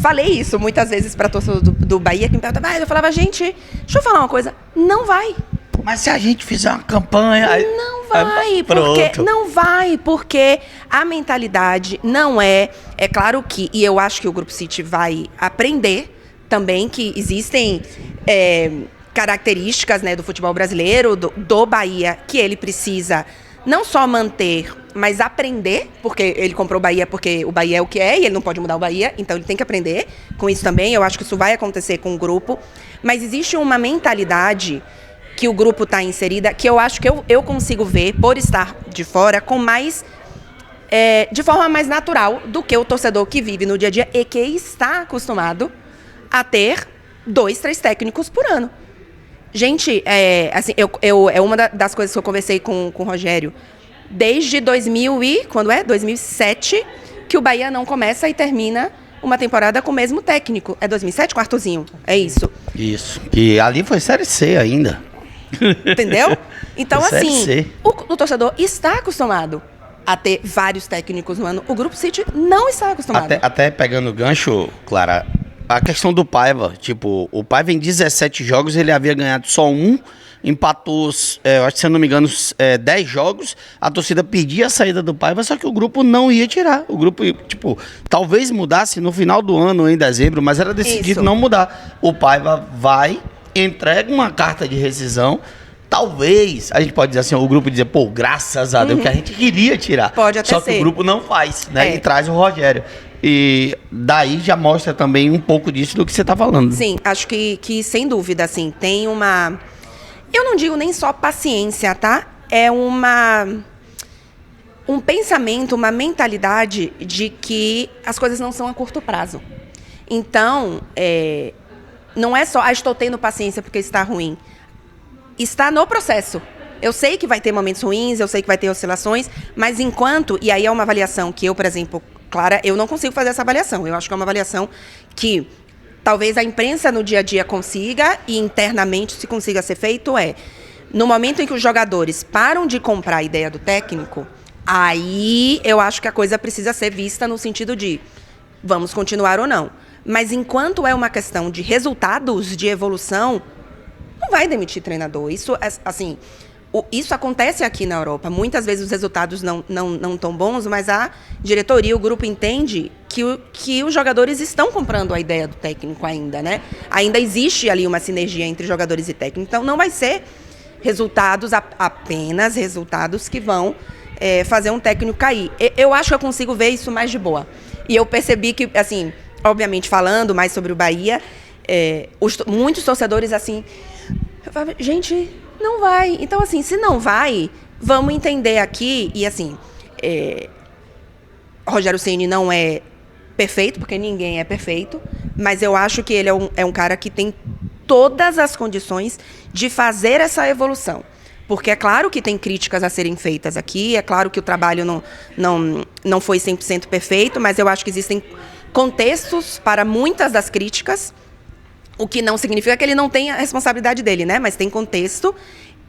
Speaker 3: falei isso muitas vezes para torcedor do Bahia, que me perguntava, eu falava, gente, deixa eu falar uma coisa, não vai.
Speaker 1: Mas se a gente fizer uma campanha...
Speaker 3: Não vai, porque a mentalidade não é... É claro que, e eu acho que o Grupo City vai aprender também que existem características, né, do futebol brasileiro, do Bahia, que ele precisa não só manter, mas aprender, porque ele comprou o Bahia porque o Bahia é o que é e ele não pode mudar o Bahia, então ele tem que aprender com isso também. Eu acho que isso vai acontecer com o grupo, mas existe uma mentalidade que o grupo está inserida, que eu acho que eu consigo ver, por estar de fora, com mais... de forma mais natural do que o torcedor que vive no dia a dia e que está acostumado a ter 2, 3 técnicos por ano. Gente, assim, é uma das coisas que eu conversei com o Rogério. Desde 2007, que o Bahia não começa e termina uma temporada com o mesmo técnico. É 2007, quartozinho? É isso.
Speaker 1: Isso. E ali foi Série C ainda.
Speaker 3: Entendeu? Então,
Speaker 1: Série
Speaker 3: assim,
Speaker 1: C.
Speaker 3: o torcedor está acostumado a ter vários técnicos no ano. O Grupo City não está acostumado.
Speaker 1: Até pegando o gancho, Clara, a questão do Paiva, tipo, o Paiva em 17 jogos, ele havia ganhado só 1, empatou, eu acho que se eu não me engano, 10 jogos, a torcida pedia a saída do Paiva, só que o grupo não ia tirar. O grupo, tipo, talvez mudasse no final do ano, em dezembro, mas era decidido não mudar. O Paiva vai, entrega uma carta de rescisão, talvez, a gente pode dizer assim, o grupo dizer, pô, graças a Deus, que a gente queria tirar.
Speaker 3: Pode até
Speaker 1: só
Speaker 3: ser.
Speaker 1: que o grupo não faz, né? E traz o Rogério. E daí já mostra também um pouco disso do que você está falando.
Speaker 3: Sim, acho que sem dúvida, assim, tem uma... Eu não digo nem só paciência, tá? É um pensamento, uma mentalidade de que as coisas não são a curto prazo. Então, não é só, estou tendo paciência porque está ruim. Está no processo. Eu sei que vai ter momentos ruins, eu sei que vai ter oscilações, mas enquanto... E aí é uma avaliação que eu, por exemplo, Clara, eu não consigo fazer essa avaliação. Eu acho que é uma avaliação que talvez a imprensa no dia a dia consiga e internamente se consiga ser feito no momento em que os jogadores param de comprar a ideia do técnico, aí eu acho que a coisa precisa ser vista no sentido de vamos continuar ou não. Mas enquanto é uma questão de resultados, de evolução, não vai demitir treinador. Isso, assim, isso acontece aqui na Europa. Muitas vezes os resultados não tão bons, mas a diretoria, o grupo entende que os jogadores estão comprando a ideia do técnico ainda, né? Ainda existe ali uma sinergia entre jogadores e técnico. Então, não vai ser resultados, apenas resultados que vão fazer um técnico cair. Eu acho que eu consigo ver isso mais de boa. E eu percebi que, assim, obviamente, falando mais sobre o Bahia, muitos torcedores, assim... Eu falava, gente, não vai. Então, assim, se não vai, vamos entender aqui. E, assim, Rogério Ceni não é perfeito, porque ninguém é perfeito, mas eu acho que ele é um cara que tem todas as condições de fazer essa evolução. Porque é claro que tem críticas a serem feitas aqui, é claro que o trabalho não foi 100% perfeito, mas eu acho que existem contextos para muitas das críticas, o que não significa que ele não tenha a responsabilidade dele, né? Mas tem contexto,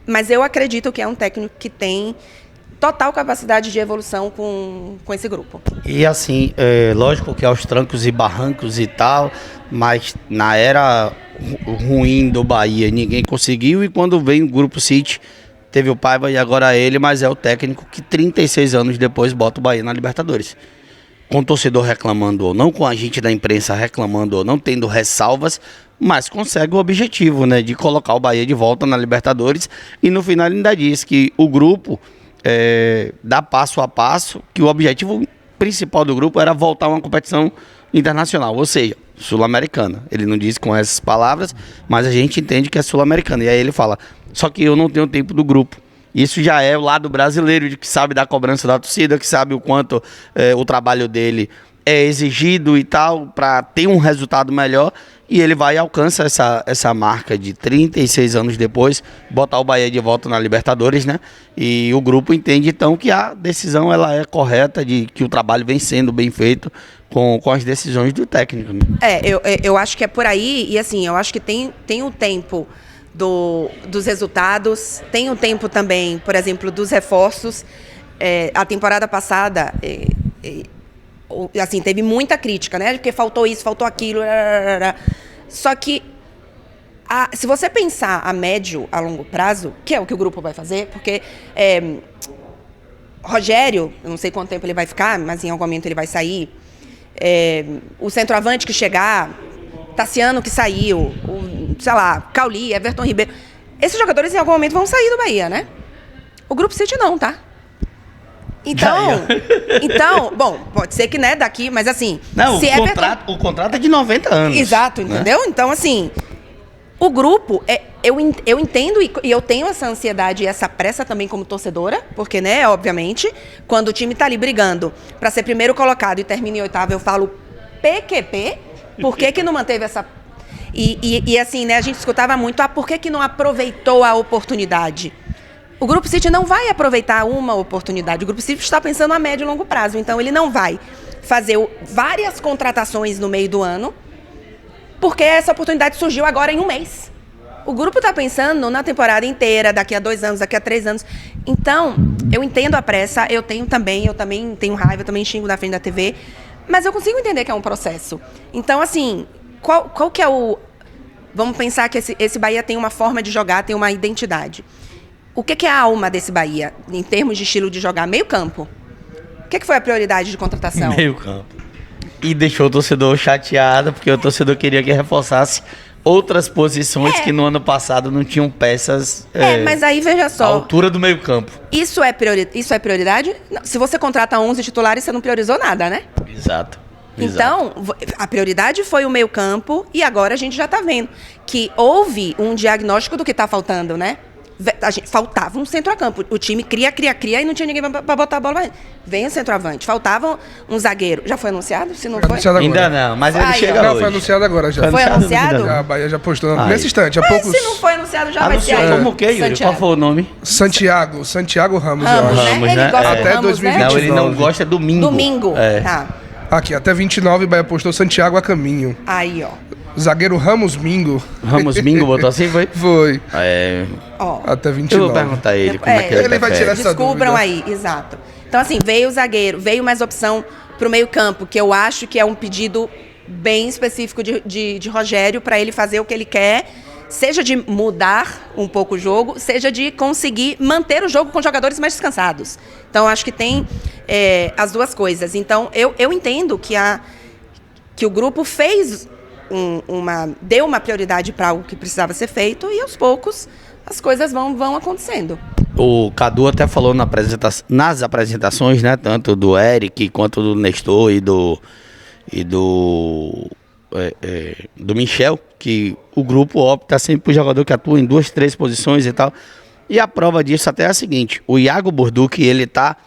Speaker 3: mas eu acredito que é um técnico que tem total capacidade de evolução com esse grupo.
Speaker 1: E assim, lógico que aos trancos e barrancos e tal, mas na era ruim do Bahia ninguém conseguiu, e quando vem o Grupo City, teve o Paiva e agora ele, mas é o técnico que 36 anos depois bota o Bahia na Libertadores. Com o torcedor reclamando ou não, com a gente da imprensa reclamando ou não, tendo ressalvas, mas consegue o objetivo, né, de colocar o Bahia de volta na Libertadores, e no final ele ainda diz que o grupo dá passo a passo, que o objetivo principal do grupo era voltar a uma competição internacional, ou seja, sul-americana. Ele não diz com essas palavras, mas a gente entende que é sul-americana. E aí ele fala, só que eu não tenho tempo do grupo. Isso já é o lado brasileiro, de que sabe da cobrança da torcida, que sabe o quanto o trabalho dele é exigido e tal, para ter um resultado melhor. E ele vai e alcança essa marca de 36 anos depois, botar o Bahia de volta na Libertadores, né? E o grupo entende, então, que a decisão ela é correta, de que o trabalho vem sendo bem feito com as decisões do técnico. Né?
Speaker 3: Eu acho que é por aí, e assim, eu acho que tem o tempo dos resultados, tem o tempo também, por exemplo, dos reforços. A temporada passada... assim, teve muita crítica, né? Porque faltou isso, faltou aquilo. Só que, se você pensar a médio, a longo prazo, que é o que o grupo vai fazer, porque Rogério, eu não sei quanto tempo ele vai ficar, mas em algum momento ele vai sair. O centroavante que chegar, Tassiano que saiu, sei lá, Cauli, Everton Ribeiro. Esses jogadores em algum momento vão sair do Bahia, né? O Grupo City não, tá? Então, bom, pode ser que, né, daqui, mas assim...
Speaker 1: Não, o contrato é de 90 anos.
Speaker 3: Exato, entendeu? Né? Então, assim, o grupo, eu entendo e eu tenho essa ansiedade e essa pressa também como torcedora, porque, né, obviamente, quando o time tá ali brigando para ser primeiro colocado e termina em oitavo, eu falo PQP, por que não manteve essa... E assim, né, a gente escutava muito, por que não aproveitou a oportunidade? O Grupo City não vai aproveitar uma oportunidade. O Grupo City está pensando a médio e longo prazo. Então, ele não vai fazer várias contratações no meio do ano, porque essa oportunidade surgiu agora em um mês. O grupo está pensando na temporada inteira, daqui a 2 anos, daqui a 3 anos. Então, eu entendo a pressa, eu também tenho raiva, eu também xingo na frente da TV, mas eu consigo entender que é um processo. Então, assim, qual que é o... Vamos pensar que esse Bahia tem uma forma de jogar, tem uma identidade. O que é a alma desse Bahia, em termos de estilo de jogar? Meio campo. O que foi a prioridade de contratação?
Speaker 1: Meio campo. E deixou o torcedor chateado, porque o torcedor queria que reforçasse outras posições que no ano passado não tinham peças
Speaker 3: mas aí veja só,
Speaker 1: à altura do meio campo.
Speaker 3: Isso é prioridade? Não, se você contrata 11 titulares, você não priorizou nada, né?
Speaker 1: Exato.
Speaker 3: Então, a prioridade foi o meio campo, e agora a gente já está vendo que houve um diagnóstico do que está faltando, né? Faltava um centroavante. O time cria e não tinha ninguém para botar a bola. Vem o centroavante. Faltava um zagueiro. Já foi anunciado? Se não foi?
Speaker 1: Ainda não, mas ele chega hoje.
Speaker 2: Não, foi anunciado agora já.
Speaker 3: Foi anunciado?
Speaker 2: A Bahia já postou nesse instante. Há poucos...
Speaker 3: Se não foi anunciado, já vai ser aí.
Speaker 1: Como o quê, Yuri? Qual foi o nome?
Speaker 2: Santiago Ramos, eu acho.
Speaker 3: Ramos, né? Ele gosta
Speaker 2: até
Speaker 3: Ramos,
Speaker 2: 2029.
Speaker 3: né?
Speaker 1: Não, ele não gosta domingo.
Speaker 3: Tá.
Speaker 2: Aqui, até 29, Bahia postou Santiago a caminho.
Speaker 3: Aí, ó.
Speaker 2: Zagueiro Ramos Mingo.
Speaker 1: Ramos Mingo botou assim, foi?
Speaker 2: Foi.
Speaker 3: Ó,
Speaker 2: até 29.
Speaker 1: Eu vou perguntar a ele como é que ele
Speaker 2: vai tirar essa
Speaker 3: descubram
Speaker 2: dúvida.
Speaker 3: aí, exato. Então, assim, veio o zagueiro, veio mais opção pro meio campo, que eu acho que é um pedido bem específico de Rogério para ele fazer o que ele quer, seja de mudar um pouco o jogo, seja de conseguir manter o jogo com jogadores mais descansados. Então, acho que tem as duas coisas. Então, eu entendo que o grupo fez deu uma prioridade para o que precisava ser feito, e aos poucos as coisas vão acontecendo.
Speaker 1: O Cadu até falou nas apresentações, né, tanto do Eric quanto do Nestor e do Michel, que o grupo opta sempre por jogador que atua em 2, 3 posições e tal. E a prova disso até é a seguinte: o Iago Burduc, ele tá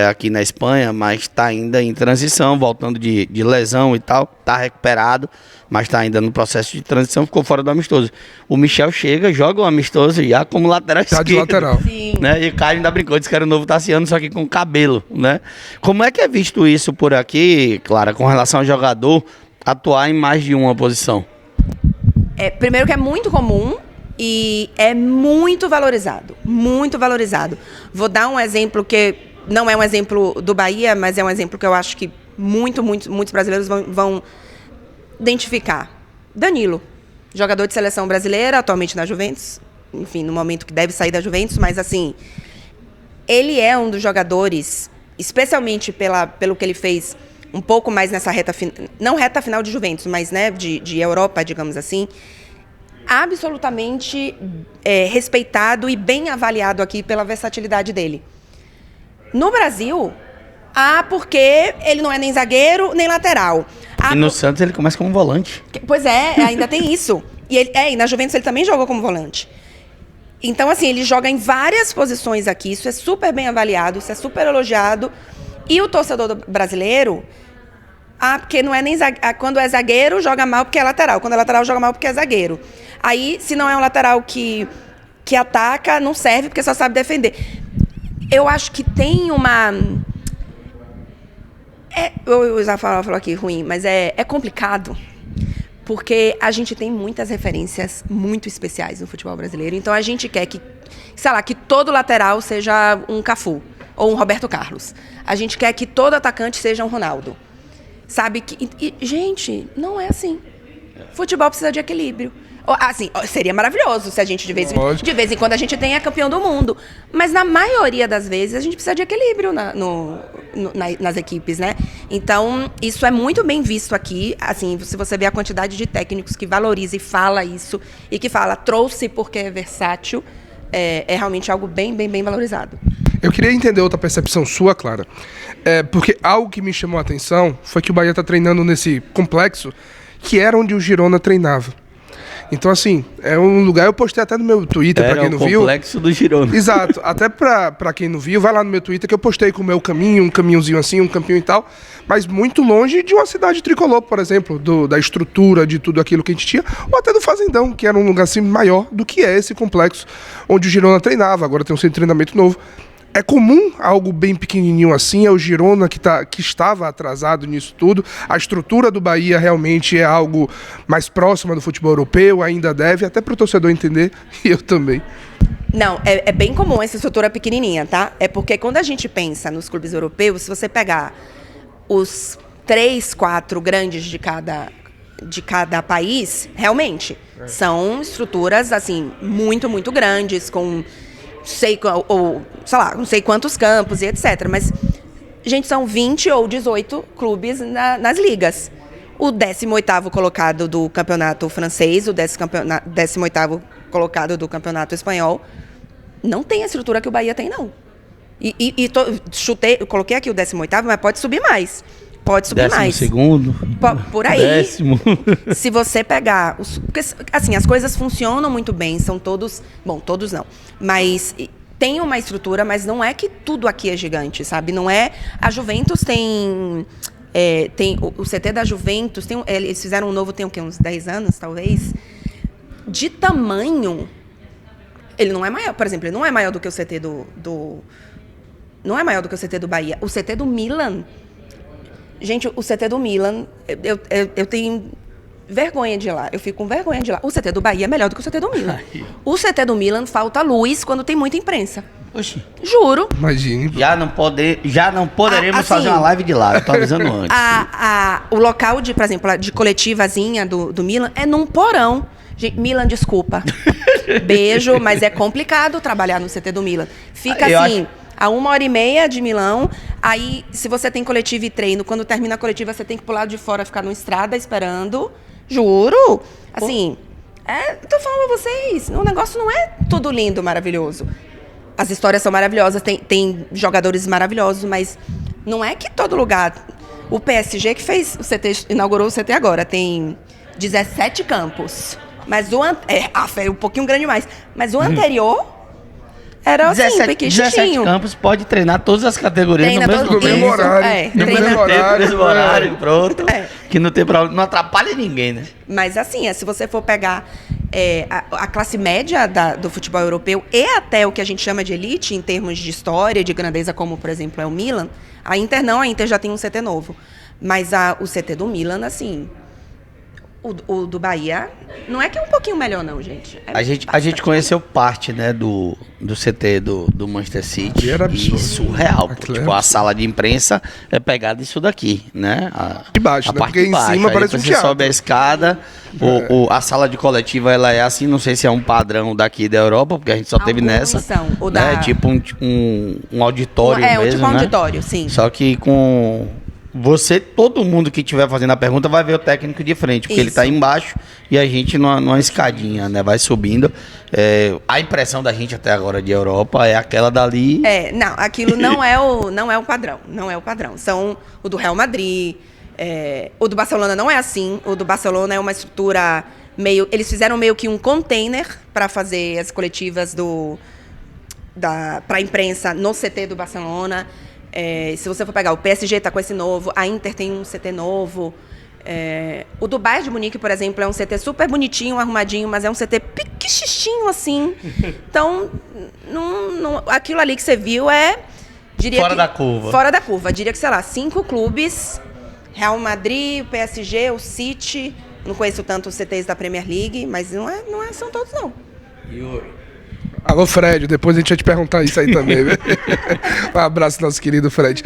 Speaker 1: aqui na Espanha, mas está ainda em transição, voltando de lesão e tal, está recuperado, mas está ainda no processo de transição, ficou fora do amistoso. O Michel chega, joga um amistoso já como lateral esquerdo.
Speaker 2: De lateral.
Speaker 3: Sim.
Speaker 1: Né? E o Caio ainda brincou, disse que era o novo Tassiano, só que com cabelo, né? Como é que é visto isso por aqui, Clara, com relação ao jogador atuar em mais de uma posição?
Speaker 3: Primeiro que é muito comum, E é muito valorizado, muito valorizado. Vou dar um exemplo que não é um exemplo do Bahia, mas é um exemplo que eu acho que muitos brasileiros vão identificar. Danilo, jogador de seleção brasileira, atualmente na Juventus, enfim, no momento que deve sair da Juventus, mas assim, ele é um dos jogadores, especialmente pelo que ele fez um pouco mais nessa não reta final de Juventus, mas né, de Europa, digamos assim, absolutamente respeitado e bem avaliado aqui pela versatilidade dele. No Brasil, porque ele não é nem zagueiro, nem lateral.
Speaker 1: E no Santos ele começa como volante.
Speaker 3: Pois ainda tem isso. E na Juventus ele também jogou como volante. Então, assim, ele joga em várias posições aqui, isso é super bem avaliado, isso é super elogiado. E o torcedor brasileiro, porque não é nem quando é zagueiro, joga mal porque é lateral. Quando é lateral, joga mal porque é zagueiro. Aí, se não é um lateral que ataca, não serve porque só sabe defender. Eu acho que tem uma... Eu já falou aqui ruim, mas é complicado. Porque a gente tem muitas referências muito especiais no futebol brasileiro. Então, a gente quer que, sei lá, que todo lateral seja um Cafu ou um Roberto Carlos. A gente quer que todo atacante seja um Ronaldo. Sabe? Gente, não é assim. Futebol precisa de equilíbrio. Assim, seria maravilhoso se a gente, de vez em quando, a gente tenha campeão do mundo. Mas, na maioria das vezes, a gente precisa de equilíbrio nas equipes, né? Então, isso é muito bem visto aqui. Assim, se você vê a quantidade de técnicos que valoriza e fala isso, e que fala, trouxe porque é versátil, é realmente algo bem valorizado.
Speaker 2: Eu queria entender outra percepção sua, Clara. Porque algo que me chamou a atenção foi que o Bahia está treinando nesse complexo que era onde o Girona treinava. Então, assim, é um lugar... Eu postei até no meu Twitter, pra quem não viu.
Speaker 1: Era o complexo do Girona.
Speaker 2: Exato. Até pra quem não viu, vai lá no meu Twitter que eu postei com o meu caminho, um caminhozinho assim, um campinho e tal. Mas muito longe de uma cidade tricolor, por exemplo, da estrutura, de tudo aquilo que a gente tinha. Ou até do Fazendão, que era um lugar assim maior do que é esse complexo onde o Girona treinava. Agora tem um centro de treinamento novo. É comum algo bem pequenininho assim, é o Girona que estava atrasado nisso tudo. A estrutura do Bahia realmente é algo mais próxima do futebol europeu, ainda deve, até para o torcedor entender, e eu também.
Speaker 3: Não, é bem comum essa estrutura pequenininha, tá? É porque quando a gente pensa nos clubes europeus, se você pegar os 3, 4 grandes de cada país, realmente, são estruturas, assim, muito grandes, com... sei lá, não sei quantos campos e etc. Mas, gente, são 20 ou 18 clubes nas ligas. O 18º colocado do campeonato francês, o 18º colocado do campeonato espanhol, não tem a estrutura que o Bahia tem, não. Coloquei aqui o 18º, mas pode subir mais. Pode subir mais.
Speaker 1: 12º.
Speaker 3: Por aí.
Speaker 1: 10º.
Speaker 3: Se você pegar... Porque, assim, as coisas funcionam muito bem, são todos... Bom, todos não. Mas tem uma estrutura, mas não é que tudo aqui é gigante, sabe? Não é... A Juventus tem o CT da Juventus, eles fizeram um novo, tem o quê? Uns 10 anos, talvez? De tamanho, ele não é maior. Por exemplo, ele não é maior do que o CT não é maior do que o CT do Bahia. O CT do Milan... Gente, o CT do Milan, eu tenho vergonha de ir lá. Eu fico com vergonha de ir lá. O CT do Bahia é melhor do que o CT do Milan. O CT do Milan falta luz quando tem muita imprensa.
Speaker 1: Oxi.
Speaker 3: Juro.
Speaker 2: Imagine.
Speaker 1: Já não poderemos fazer uma live de lá, eu tô avisando antes.
Speaker 3: O local, por exemplo, de coletivazinha do Milan é num porão. Gente, Milan, desculpa. Beijo, mas é complicado trabalhar no CT do Milan. Fica assim... A 1h30 de Milão, aí se você tem coletivo e treino, quando termina a coletiva você tem que pular de fora, ficar numa estrada esperando. Juro. Assim, tô falando pra vocês, o negócio não é tudo lindo, maravilhoso. As histórias são maravilhosas, tem jogadores maravilhosos, mas não é que todo lugar... O PSG que fez o CT, inaugurou o CT agora, tem 17 campos. Mas é um pouquinho grande demais. Mas o anterior... Era assim,
Speaker 1: 17 campos, pode treinar todas as categorias no mesmo
Speaker 2: horário.
Speaker 1: No mesmo horário, pronto. Que não tem problema, não atrapalha ninguém, né?
Speaker 3: Mas assim, se você for pegar a classe média do futebol europeu e até o que a gente chama de elite, em termos de história, de grandeza, como, por exemplo, é o Milan, a Inter já tem um CT novo. Mas o CT do Milan, assim... O do Bahia não é que é um pouquinho melhor, não, gente. É
Speaker 1: A gente
Speaker 3: bastante.
Speaker 1: conheceu parte, né, do CT do Manchester City.
Speaker 2: E era absurdo.
Speaker 1: E surreal.
Speaker 2: Aquilo é
Speaker 1: Tipo, a
Speaker 2: absurdo.
Speaker 1: sala de imprensa é pegada isso daqui, né?
Speaker 2: De baixo,
Speaker 1: a
Speaker 2: né?
Speaker 1: parte
Speaker 2: Porque
Speaker 1: de
Speaker 2: em
Speaker 1: baixo.
Speaker 2: cima
Speaker 1: Aí
Speaker 2: parece
Speaker 1: depois
Speaker 2: um
Speaker 1: você
Speaker 2: teatro.
Speaker 1: sobe a escada, a sala de coletiva ela é assim, não sei se é um padrão daqui da Europa, porque a gente só teve
Speaker 3: Alguns
Speaker 1: nessa.
Speaker 3: são, o
Speaker 1: né?
Speaker 3: da-
Speaker 1: Tipo um auditório
Speaker 3: É, um
Speaker 1: mesmo,
Speaker 3: tipo um
Speaker 1: né?
Speaker 3: auditório, sim.
Speaker 1: Só que com todo mundo que estiver fazendo a pergunta vai ver o técnico de frente, porque ele
Speaker 3: Isso.
Speaker 1: tá embaixo e a gente numa escadinha, né? Vai subindo. A impressão da gente até agora de Europa é aquela dali.
Speaker 3: Não, aquilo não é o padrão. Não é o padrão. São o do Real Madrid. O do Barcelona não é assim. O do Barcelona é uma estrutura meio. Eles fizeram meio que um container para fazer as coletivas para a imprensa no CT do Barcelona. Se você for pegar, o PSG tá com esse novo, a Inter tem um CT novo. O do Bayern de Munique, por exemplo, é um CT super bonitinho, arrumadinho, mas é um CT piquixixinho, assim. Então, aquilo ali que você viu diria
Speaker 1: Fora
Speaker 3: que-
Speaker 1: da curva.
Speaker 3: Fora da curva. Diria que, sei lá, 5 clubes, Real Madrid, o PSG, o City. Não conheço tanto os CTs da Premier League, mas são todos, não.
Speaker 2: Alô, Fred, depois a gente vai te perguntar isso aí também. Né? Um abraço, nosso querido Fred.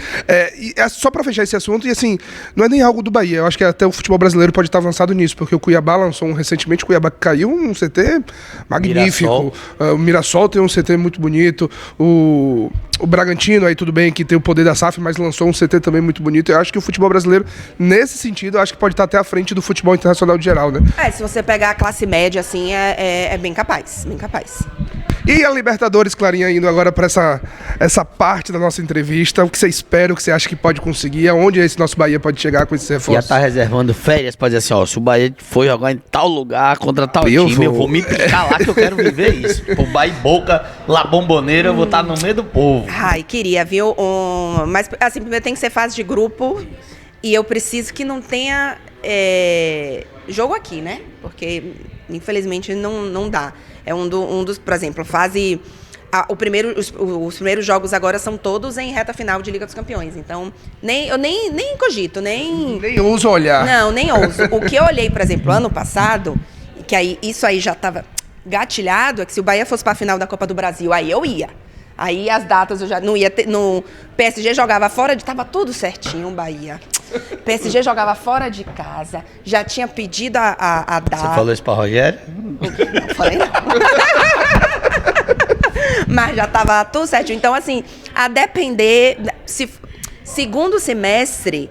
Speaker 2: Só pra fechar esse assunto, e assim, não é nem algo do Bahia, eu acho que até o futebol brasileiro pode estar avançado nisso, porque o Cuiabá lançou recentemente, o Cuiabá caiu um CT magnífico. O Mirassol tem um CT muito bonito. O Bragantino, aí tudo bem que tem o poder da SAF, mas lançou um CT também muito bonito. Eu acho que o futebol brasileiro, nesse sentido, eu acho que pode estar até à frente do futebol internacional de geral, né?
Speaker 3: Se você pegar a classe média, assim, é bem capaz, bem capaz.
Speaker 2: E a Libertadores, Clarinha, indo agora para essa parte da nossa entrevista, o que você espera, o que você acha que pode conseguir, aonde esse nosso Bahia pode chegar com esse
Speaker 1: Já
Speaker 2: reforço?
Speaker 1: tá reservando férias pra dizer assim, ó, se o Bahia for jogar em tal lugar contra tal
Speaker 2: Eu
Speaker 1: time, eu
Speaker 2: vou.
Speaker 1: vou me picar lá que eu quero viver isso. O Bahia e Boca, La Bombonera, eu vou estar no meio do povo.
Speaker 3: Ai, queria, viu? Mas, assim, primeiro tem que ser fase de grupo e eu preciso que não tenha jogo aqui, né? Porque, infelizmente, não dá. É um dos, por exemplo, fase... Os primeiros jogos agora são todos em reta final de Liga dos Campeões. Então, eu nem cogito, nem...
Speaker 2: Nem ouso olhar.
Speaker 3: Não, nem ouso. O que eu olhei, por exemplo, ano passado, que aí isso aí já estava gatilhado, é que se o Bahia fosse para a final da Copa do Brasil, aí eu ia. Aí as datas eu já não ia ter. No PSG jogava fora de. Tava tudo certinho, Bahia. PSG jogava fora de casa. Já tinha pedido a data.
Speaker 1: Você falou isso pra Rogério?
Speaker 3: Não falei não. Mas já tava tudo certinho. Então, assim, a depender. Segundo semestre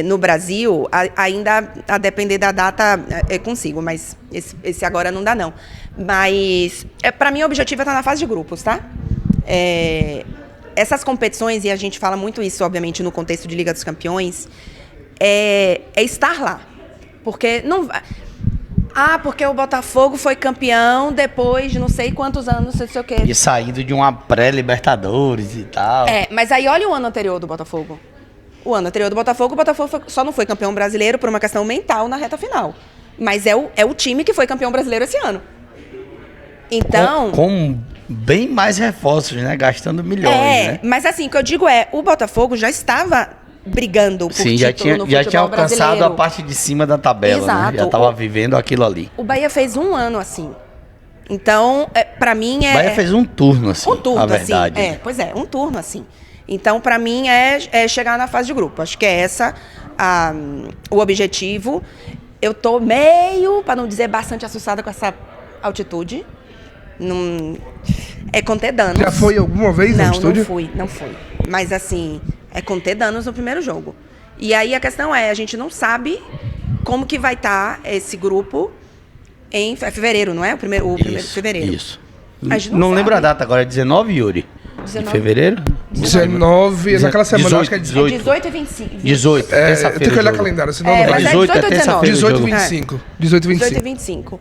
Speaker 3: no Brasil, ainda a depender da data consigo, mas esse agora não dá, não. Mas, para mim, o objetivo é estar na fase de grupos, tá? Essas competições, e a gente fala muito isso, obviamente, no contexto de Liga dos Campeões, é estar lá. Porque não vai... porque o Botafogo foi campeão depois de não sei quantos anos, não sei o quê.
Speaker 1: E saindo de uma pré-Libertadores e tal.
Speaker 3: Mas aí olha o ano anterior do Botafogo. O ano anterior do Botafogo, o Botafogo só não foi campeão brasileiro por uma questão mental na reta final. Mas é o time que foi campeão brasileiro esse ano. Então...
Speaker 1: Com bem mais reforços, né? Gastando milhões, né?
Speaker 3: Mas assim, o que eu digo o Botafogo já estava brigando por
Speaker 1: Sim,
Speaker 3: título no
Speaker 1: já
Speaker 3: futebol
Speaker 1: tinha alcançado
Speaker 3: brasileiro.
Speaker 1: a parte de cima da tabela,
Speaker 3: Exato.
Speaker 1: né? Já estava vivendo aquilo ali.
Speaker 3: O Bahia fez um ano assim. Então, pra mim
Speaker 1: O Bahia fez um turno, assim,
Speaker 3: um turno
Speaker 1: a verdade.
Speaker 3: assim. Pois é, um turno assim. Então, pra mim, chegar na fase de grupo. Acho que é essa o objetivo. Eu tô meio, pra não dizer bastante assustada com essa altitude. Não, conter danos.
Speaker 2: Já foi alguma vez no estúdio?
Speaker 3: Não fui. Mas assim, conter danos no primeiro jogo. E aí a questão a gente não sabe como que vai estar esse grupo em fevereiro, não é? O primeiro de fevereiro.
Speaker 1: Isso.
Speaker 3: A gente
Speaker 1: Não
Speaker 3: sabe.
Speaker 1: lembro a data agora, é 19, Yuri?
Speaker 3: 19.
Speaker 1: De fevereiro?
Speaker 2: 19, naquela semana,
Speaker 1: 18,
Speaker 2: acho que é
Speaker 1: 18.
Speaker 3: 18 e 25.
Speaker 1: 18,
Speaker 2: eu
Speaker 1: terça-feira.
Speaker 2: tenho que olhar o
Speaker 1: o jogo.
Speaker 2: calendário, senão não vai.
Speaker 3: mas
Speaker 1: 18 é
Speaker 3: 18 ou 19?
Speaker 1: terça-feira.
Speaker 2: 18 e
Speaker 1: o jogo.
Speaker 2: 25. 18 e
Speaker 3: 18 e
Speaker 2: 25.
Speaker 3: 25.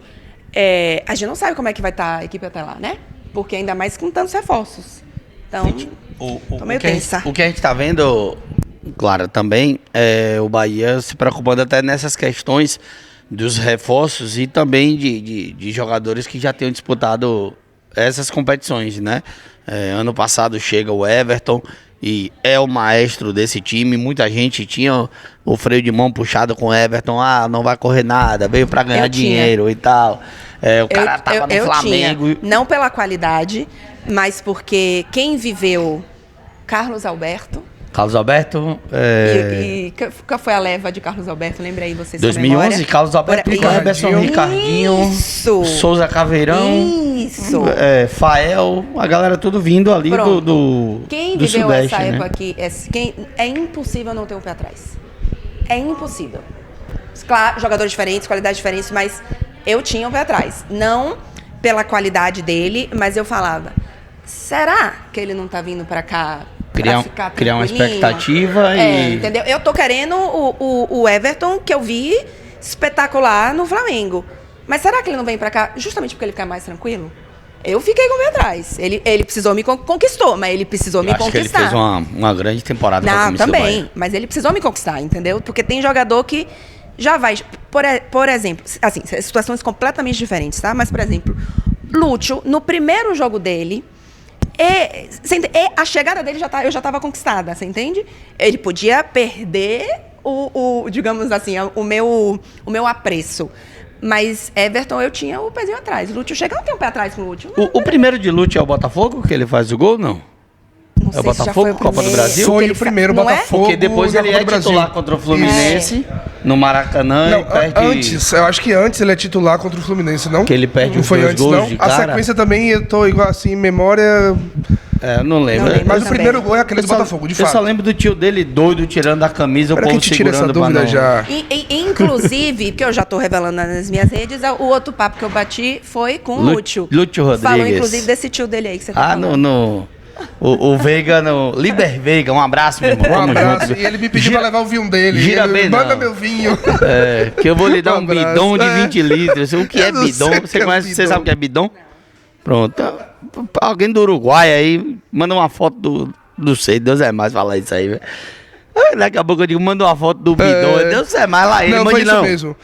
Speaker 3: A gente não sabe como é que vai estar a equipe até lá, né? Porque ainda mais com tantos reforços. Então, tô meio tensa.
Speaker 1: O que a gente tá vendo, claro, também, é o Bahia se preocupando até nessas questões dos reforços e também de jogadores que já tenham disputado essas competições, né? Ano passado chega o Everton, e é o maestro desse time. Muita gente tinha o freio de mão puxado com o Everton. Ah, não vai correr nada, veio pra ganhar dinheiro e tal. O cara tava no Flamengo.
Speaker 3: Não pela qualidade, mas porque quem viveu Carlos Alberto...
Speaker 1: Carlos Alberto...
Speaker 3: E qual foi a leva de Carlos Alberto? Lembra aí vocês
Speaker 1: 2011, Carlos Alberto, Ricardinho,
Speaker 3: isso.
Speaker 1: Souza Caveirão,
Speaker 3: isso.
Speaker 1: Fael, a galera tudo vindo ali do
Speaker 3: Quem
Speaker 1: do
Speaker 3: viveu
Speaker 1: Sudeste,
Speaker 3: essa
Speaker 1: né?
Speaker 3: época aqui, é impossível não ter um pé atrás. É impossível. Claro, jogadores diferentes, qualidades diferentes, mas eu tinha um pé atrás. Não pela qualidade dele, mas eu falava, será que ele não tá vindo pra cá...
Speaker 1: Criar uma expectativa e...
Speaker 3: Entendeu? Eu tô querendo o Everton que eu vi espetacular no Flamengo. Mas será que ele não vem pra cá justamente porque ele fica mais tranquilo? Eu fiquei com o pé atrás. Ele precisou me conquistou, mas ele precisou me conquistar.
Speaker 1: Acho que ele fez uma grande temporada com a camisa do Bahia.
Speaker 3: Também, mas ele precisou me conquistar, entendeu? Porque tem jogador que já vai... Por exemplo, assim, situações completamente diferentes, tá? Mas, por exemplo, Lúcio, no primeiro jogo dele... a chegada dele eu já estava conquistada, você entende? Ele podia perder digamos assim, o meu apreço. Mas Everton, eu tinha o pezinho atrás. Lúcio, chega, não tem um pé atrás com o Lúcio.
Speaker 1: O primeiro de Lúcio é o Botafogo, que ele faz o gol, não?
Speaker 3: Não sei
Speaker 1: o Botafogo, Copa do Brasil?
Speaker 2: Foi o primeiro Botafogo.
Speaker 1: Porque depois ele é titular contra o Fluminense, no Maracanã,
Speaker 2: não,
Speaker 1: e perde...
Speaker 2: Antes, eu acho que antes ele é titular contra o Fluminense, não?
Speaker 1: Que ele perde
Speaker 2: não
Speaker 1: os
Speaker 2: foi
Speaker 1: dois
Speaker 2: antes,
Speaker 1: gols
Speaker 2: não.
Speaker 1: de
Speaker 2: A
Speaker 1: cara.
Speaker 2: sequência também, eu tô igual assim, memória...
Speaker 1: Eu não lembro.
Speaker 2: Mas o
Speaker 3: também.
Speaker 2: primeiro gol é aquele do Botafogo, de fato.
Speaker 1: Eu só lembro do tio dele doido, tirando a camisa, o povo segurando pra não...
Speaker 2: já.
Speaker 3: Inclusive, porque eu já tô revelando nas minhas redes, o outro papo que eu bati foi com o Lúcio.
Speaker 1: Lúcio Rodrigues.
Speaker 3: Falou, inclusive, desse tio dele aí que você tá falando.
Speaker 1: O Veiga, Liber Veiga, um abraço, meu irmão.
Speaker 2: Um
Speaker 1: Tamo
Speaker 2: abraço.
Speaker 1: junto.
Speaker 2: E ele me pediu pra levar o vinho dele.
Speaker 1: Gira
Speaker 2: Ele,
Speaker 1: bem,
Speaker 2: manda
Speaker 1: não.
Speaker 2: meu vinho.
Speaker 1: Que eu vou lhe dar um
Speaker 2: abraço.
Speaker 1: bidon de 20 litros. O que é
Speaker 2: Eu não
Speaker 1: bidon?
Speaker 2: sei o que é
Speaker 1: Você
Speaker 2: bidon.
Speaker 1: sabe o que é bidon? Pronto. Alguém do Uruguai aí, manda uma foto do sei, Deus é mais falar isso aí, velho. Daqui a pouco eu digo, manda uma foto do bidon. Deus é mais lá ele,
Speaker 2: Não,
Speaker 1: mande
Speaker 2: foi isso
Speaker 1: não.
Speaker 2: mesmo.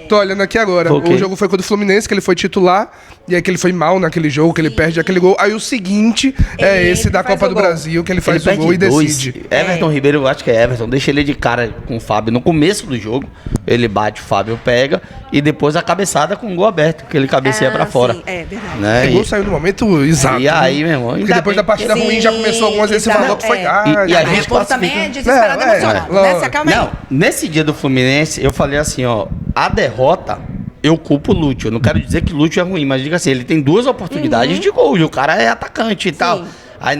Speaker 2: Tô olhando aqui agora.
Speaker 1: Okay.
Speaker 2: O jogo foi contra o Fluminense, que ele foi titular. E aí que ele foi mal naquele jogo, que ele perde aquele gol. Aí o seguinte é
Speaker 3: Ele
Speaker 2: esse da
Speaker 3: faz
Speaker 2: Copa
Speaker 3: o
Speaker 2: do
Speaker 3: gol.
Speaker 2: Brasil, que ele faz o
Speaker 1: perde
Speaker 2: gol e
Speaker 1: dois.
Speaker 2: decide.
Speaker 1: Everton Ribeiro, eu acho que é Everton, deixa ele de cara com o Fábio no começo do jogo. Ele bate, o Fábio pega. E depois a cabeçada com o gol aberto, que ele cabeceia pra fora.
Speaker 3: Sim, é verdade.
Speaker 1: Né?
Speaker 2: O gol saiu no momento exato.
Speaker 1: E aí, meu irmão,
Speaker 2: Porque
Speaker 1: ainda
Speaker 2: depois
Speaker 1: bem.
Speaker 2: da partida ruim já começou algumas vezes esse valor que foi.
Speaker 1: E a
Speaker 3: Mas
Speaker 1: gente
Speaker 3: o povo também é desesperado
Speaker 2: Não,
Speaker 3: emocionado,
Speaker 2: é,
Speaker 3: né? Se acalma aí.
Speaker 1: Não, nesse dia do Fluminense, eu falei assim, ó, a derrota, eu culpo o Lúcio. Eu não quero dizer que o Lúcio é ruim, mas diga assim, ele tem 2 oportunidades de gol, e o cara é atacante e tal. Aí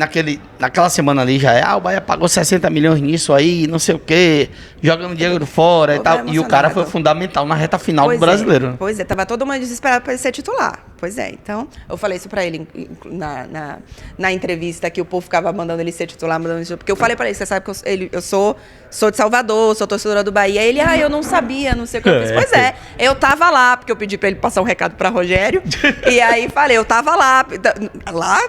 Speaker 1: naquela semana ali já o Bahia pagou 60 milhões nisso aí, não sei o quê, jogando dinheiro fora e
Speaker 3: Tô
Speaker 1: tal.
Speaker 3: bem
Speaker 1: E o cara foi
Speaker 3: emocionado.
Speaker 1: fundamental na reta final
Speaker 3: Pois
Speaker 1: do brasileiro.
Speaker 3: Pois é, tava todo mundo desesperado pra ele ser titular. Pois é, então, eu falei isso pra ele na entrevista, que o povo ficava mandando ele ser titular, porque eu falei pra ele, você sabe que eu sou de Salvador, sou torcedora do Bahia. Ele, eu não sabia, não sei o que eu fiz. Pois é, eu tava lá, porque eu pedi pra ele passar um recado pra Rogério, e aí falei, eu tava lá,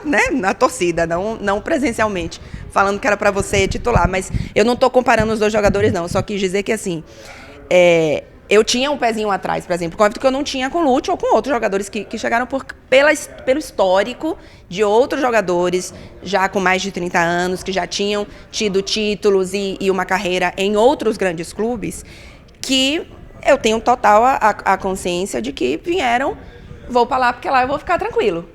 Speaker 3: né, na torcida, não presencialmente, falando que era pra você titular, mas eu não tô comparando os dois jogadores, não, eu só quis dizer que, assim, eu tinha um pezinho atrás, por exemplo, óbvio que eu não tinha com o Lúcio ou com outros jogadores que chegaram pelo histórico de outros jogadores já com mais de 30 anos, que já tinham tido títulos e uma carreira em outros grandes clubes, que eu tenho total a consciência de que vieram, vou pra lá porque lá eu vou ficar tranquilo.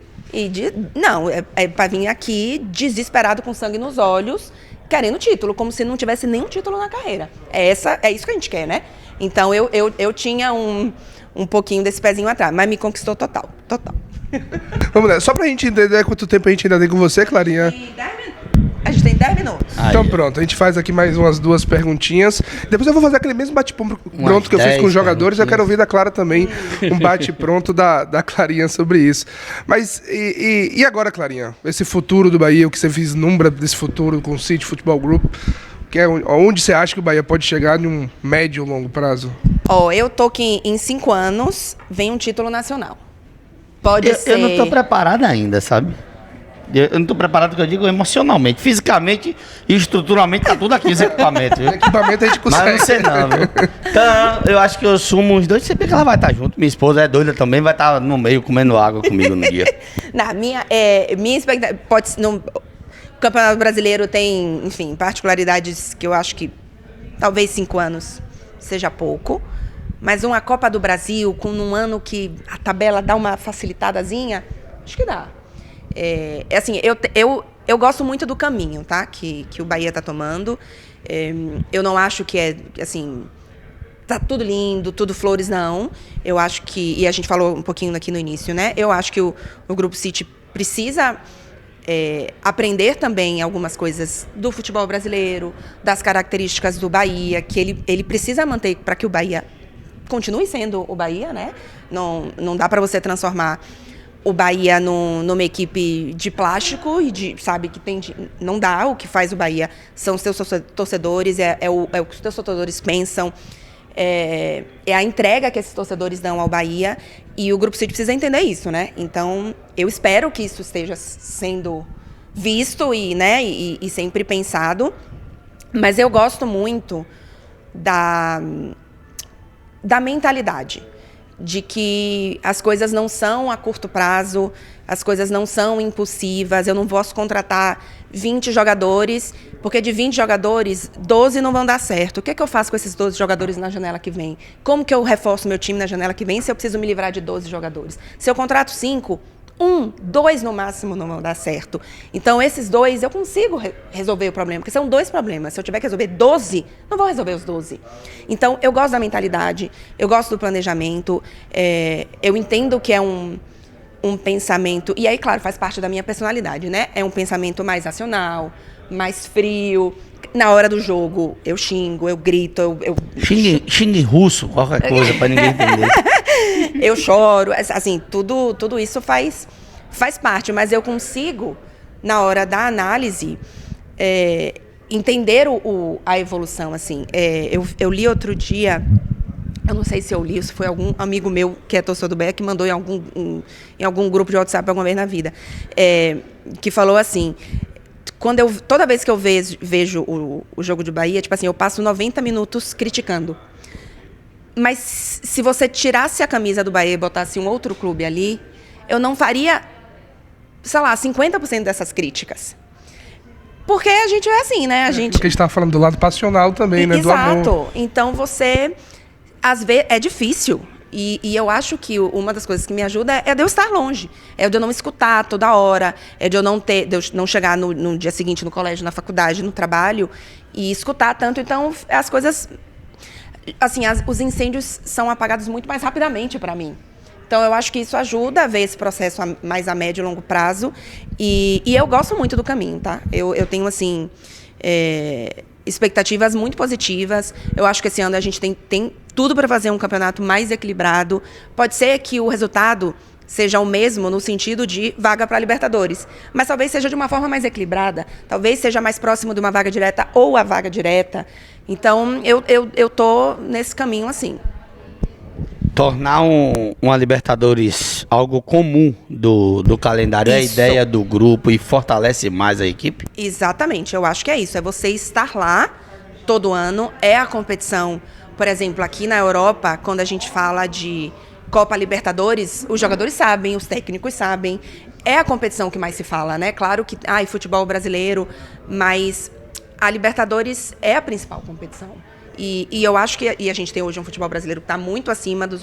Speaker 3: Não, é pra vir aqui desesperado, com sangue nos olhos, querendo título, como se não tivesse nenhum título na carreira. É isso que a gente quer, né? Então, eu tinha um pouquinho desse pezinho atrás, mas me conquistou total.
Speaker 2: Vamos lá, só pra gente entender quanto tempo a gente ainda tem com você, Clarinha.
Speaker 3: A gente tem 10 minutos.
Speaker 2: Então pronto, a gente faz aqui mais umas 2 perguntinhas. Depois eu vou fazer aquele mesmo bate-pronto que eu fiz com os jogadores. Eu quero ouvir da Clara também um bate-pronto da Clarinha sobre isso. Mas e agora, Clarinha? Esse futuro do Bahia, o que você vislumbra desse futuro com o City Futebol Group? Onde você acha que o Bahia pode chegar em um médio ou longo prazo?
Speaker 3: Eu tô aqui em 5 anos, vem um título nacional. Pode ser...
Speaker 1: Eu não tô preparado ainda, sabe? Eu não tô preparado, porque eu digo emocionalmente. Fisicamente e estruturalmente tá tudo aqui, os equipamentos. Viu?
Speaker 2: Equipamento a gente consegue.
Speaker 1: Mas eu não sei não, viu? Então, eu acho que eu sumo uns 2, você vê que ela vai estar junto. Minha esposa é doida também, vai estar no meio comendo água comigo no dia.
Speaker 3: Minha expectativa pode não, O Campeonato Brasileiro tem, enfim, particularidades que eu acho que talvez 5 anos seja pouco. Mas uma Copa do Brasil, com um ano que a tabela dá uma facilitadazinha, acho que dá. Assim, eu gosto muito do caminho, tá? Que o Bahia está tomando. Eu não acho que assim, tá tudo lindo, tudo flores, não. Eu acho que, e a gente falou um pouquinho aqui no início, né? Eu acho que o Grupo City precisa aprender também algumas coisas do futebol brasileiro, das características do Bahia, que ele precisa manter para que o Bahia continue sendo o Bahia, né? Não dá para você transformar o Bahia numa equipe de plástico e sabe que não dá. O que faz o Bahia são os seus torcedores, é o que os seus torcedores pensam, é a entrega que esses torcedores dão ao Bahia, e o Grupo City precisa entender isso, né? Então, eu espero que isso esteja sendo visto e sempre pensado, mas eu gosto muito da mentalidade de que as coisas não são a curto prazo, as coisas não são impulsivas. Eu não posso contratar 20 jogadores, porque de 20 jogadores, 12 não vão dar certo. O que é que eu faço com esses 12 jogadores na janela que vem? Como que eu reforço meu time na janela que vem se eu preciso me livrar de 12 jogadores? Se eu contrato 5, 2 no máximo não vão dar certo. Então, esses 2 eu consigo resolver o problema, porque são 2 problemas. Se eu tiver que resolver 12, não vou resolver os 12. Então, eu gosto da mentalidade, eu gosto do planejamento, eu entendo que é um pensamento, e aí, claro, faz parte da minha personalidade, né? É um pensamento mais racional, mais frio. Na hora do jogo, eu xingo, eu grito, eu...
Speaker 1: Xingue russo, qualquer coisa, pra ninguém entender.
Speaker 3: Eu choro, assim, tudo isso faz parte, mas eu consigo, na hora da análise, entender a evolução, assim. Eu li outro dia, eu não sei se eu li, se foi algum amigo meu que é torcedor do Bahia que mandou em algum grupo de WhatsApp alguma vez na vida, que falou assim: toda vez que eu vejo o jogo de Bahia, tipo assim, eu passo 90 minutos criticando. Mas se você tirasse a camisa do Bahia e botasse um outro clube ali, eu não faria, sei lá, 50% dessas críticas. Porque a gente é assim, né?
Speaker 2: Porque a gente estava falando do lado passional também, né?
Speaker 3: Exato.
Speaker 2: Do amor.
Speaker 3: Então você, às vezes, é difícil. E eu acho que uma das coisas que me ajuda é de eu estar longe. É de eu não escutar toda hora. É de eu não chegar no dia seguinte no colégio, na faculdade, no trabalho e escutar tanto. Então, as coisas... Assim, os incêndios são apagados muito mais rapidamente para mim. Então, eu acho que isso ajuda a ver esse processo mais a médio e longo prazo. E eu gosto muito do caminho, tá? Eu tenho, assim, expectativas muito positivas. Eu acho que esse ano a gente tem tudo para fazer um campeonato mais equilibrado. Pode ser que o resultado seja o mesmo no sentido de vaga para a Libertadores, mas talvez seja de uma forma mais equilibrada, talvez seja mais próximo de uma vaga direta ou a vaga direta. Então, eu tô nesse caminho assim.
Speaker 1: Tornar uma Libertadores algo comum do calendário é a ideia do grupo e fortalece mais a equipe?
Speaker 3: Exatamente, eu acho que é isso. É você estar lá todo ano, é a competição. Por exemplo, aqui na Europa, quando a gente fala de Copa Libertadores, os jogadores sabem, os técnicos sabem. É a competição que mais se fala, né? Claro que, futebol brasileiro, mas a Libertadores é a principal competição. E eu acho que a gente tem hoje um futebol brasileiro que está muito acima dos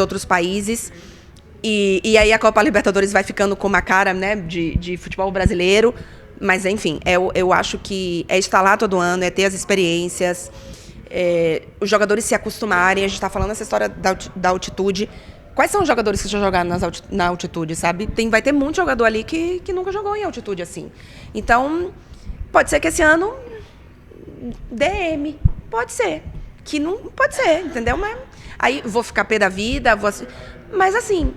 Speaker 3: outros países. E aí a Copa Libertadores vai ficando com uma cara, né, de futebol brasileiro. Mas, enfim, eu acho que é estar lá todo ano, é ter as experiências, os jogadores se acostumarem. A gente está falando essa história da altitude. Quais são os jogadores que já jogaram na altitude, sabe? Vai ter muito jogador ali que nunca jogou em altitude assim. Então, pode ser que esse ano DM, pode ser. Que não pode ser, entendeu? Mas aí vou ficar pé da vida, mas assim,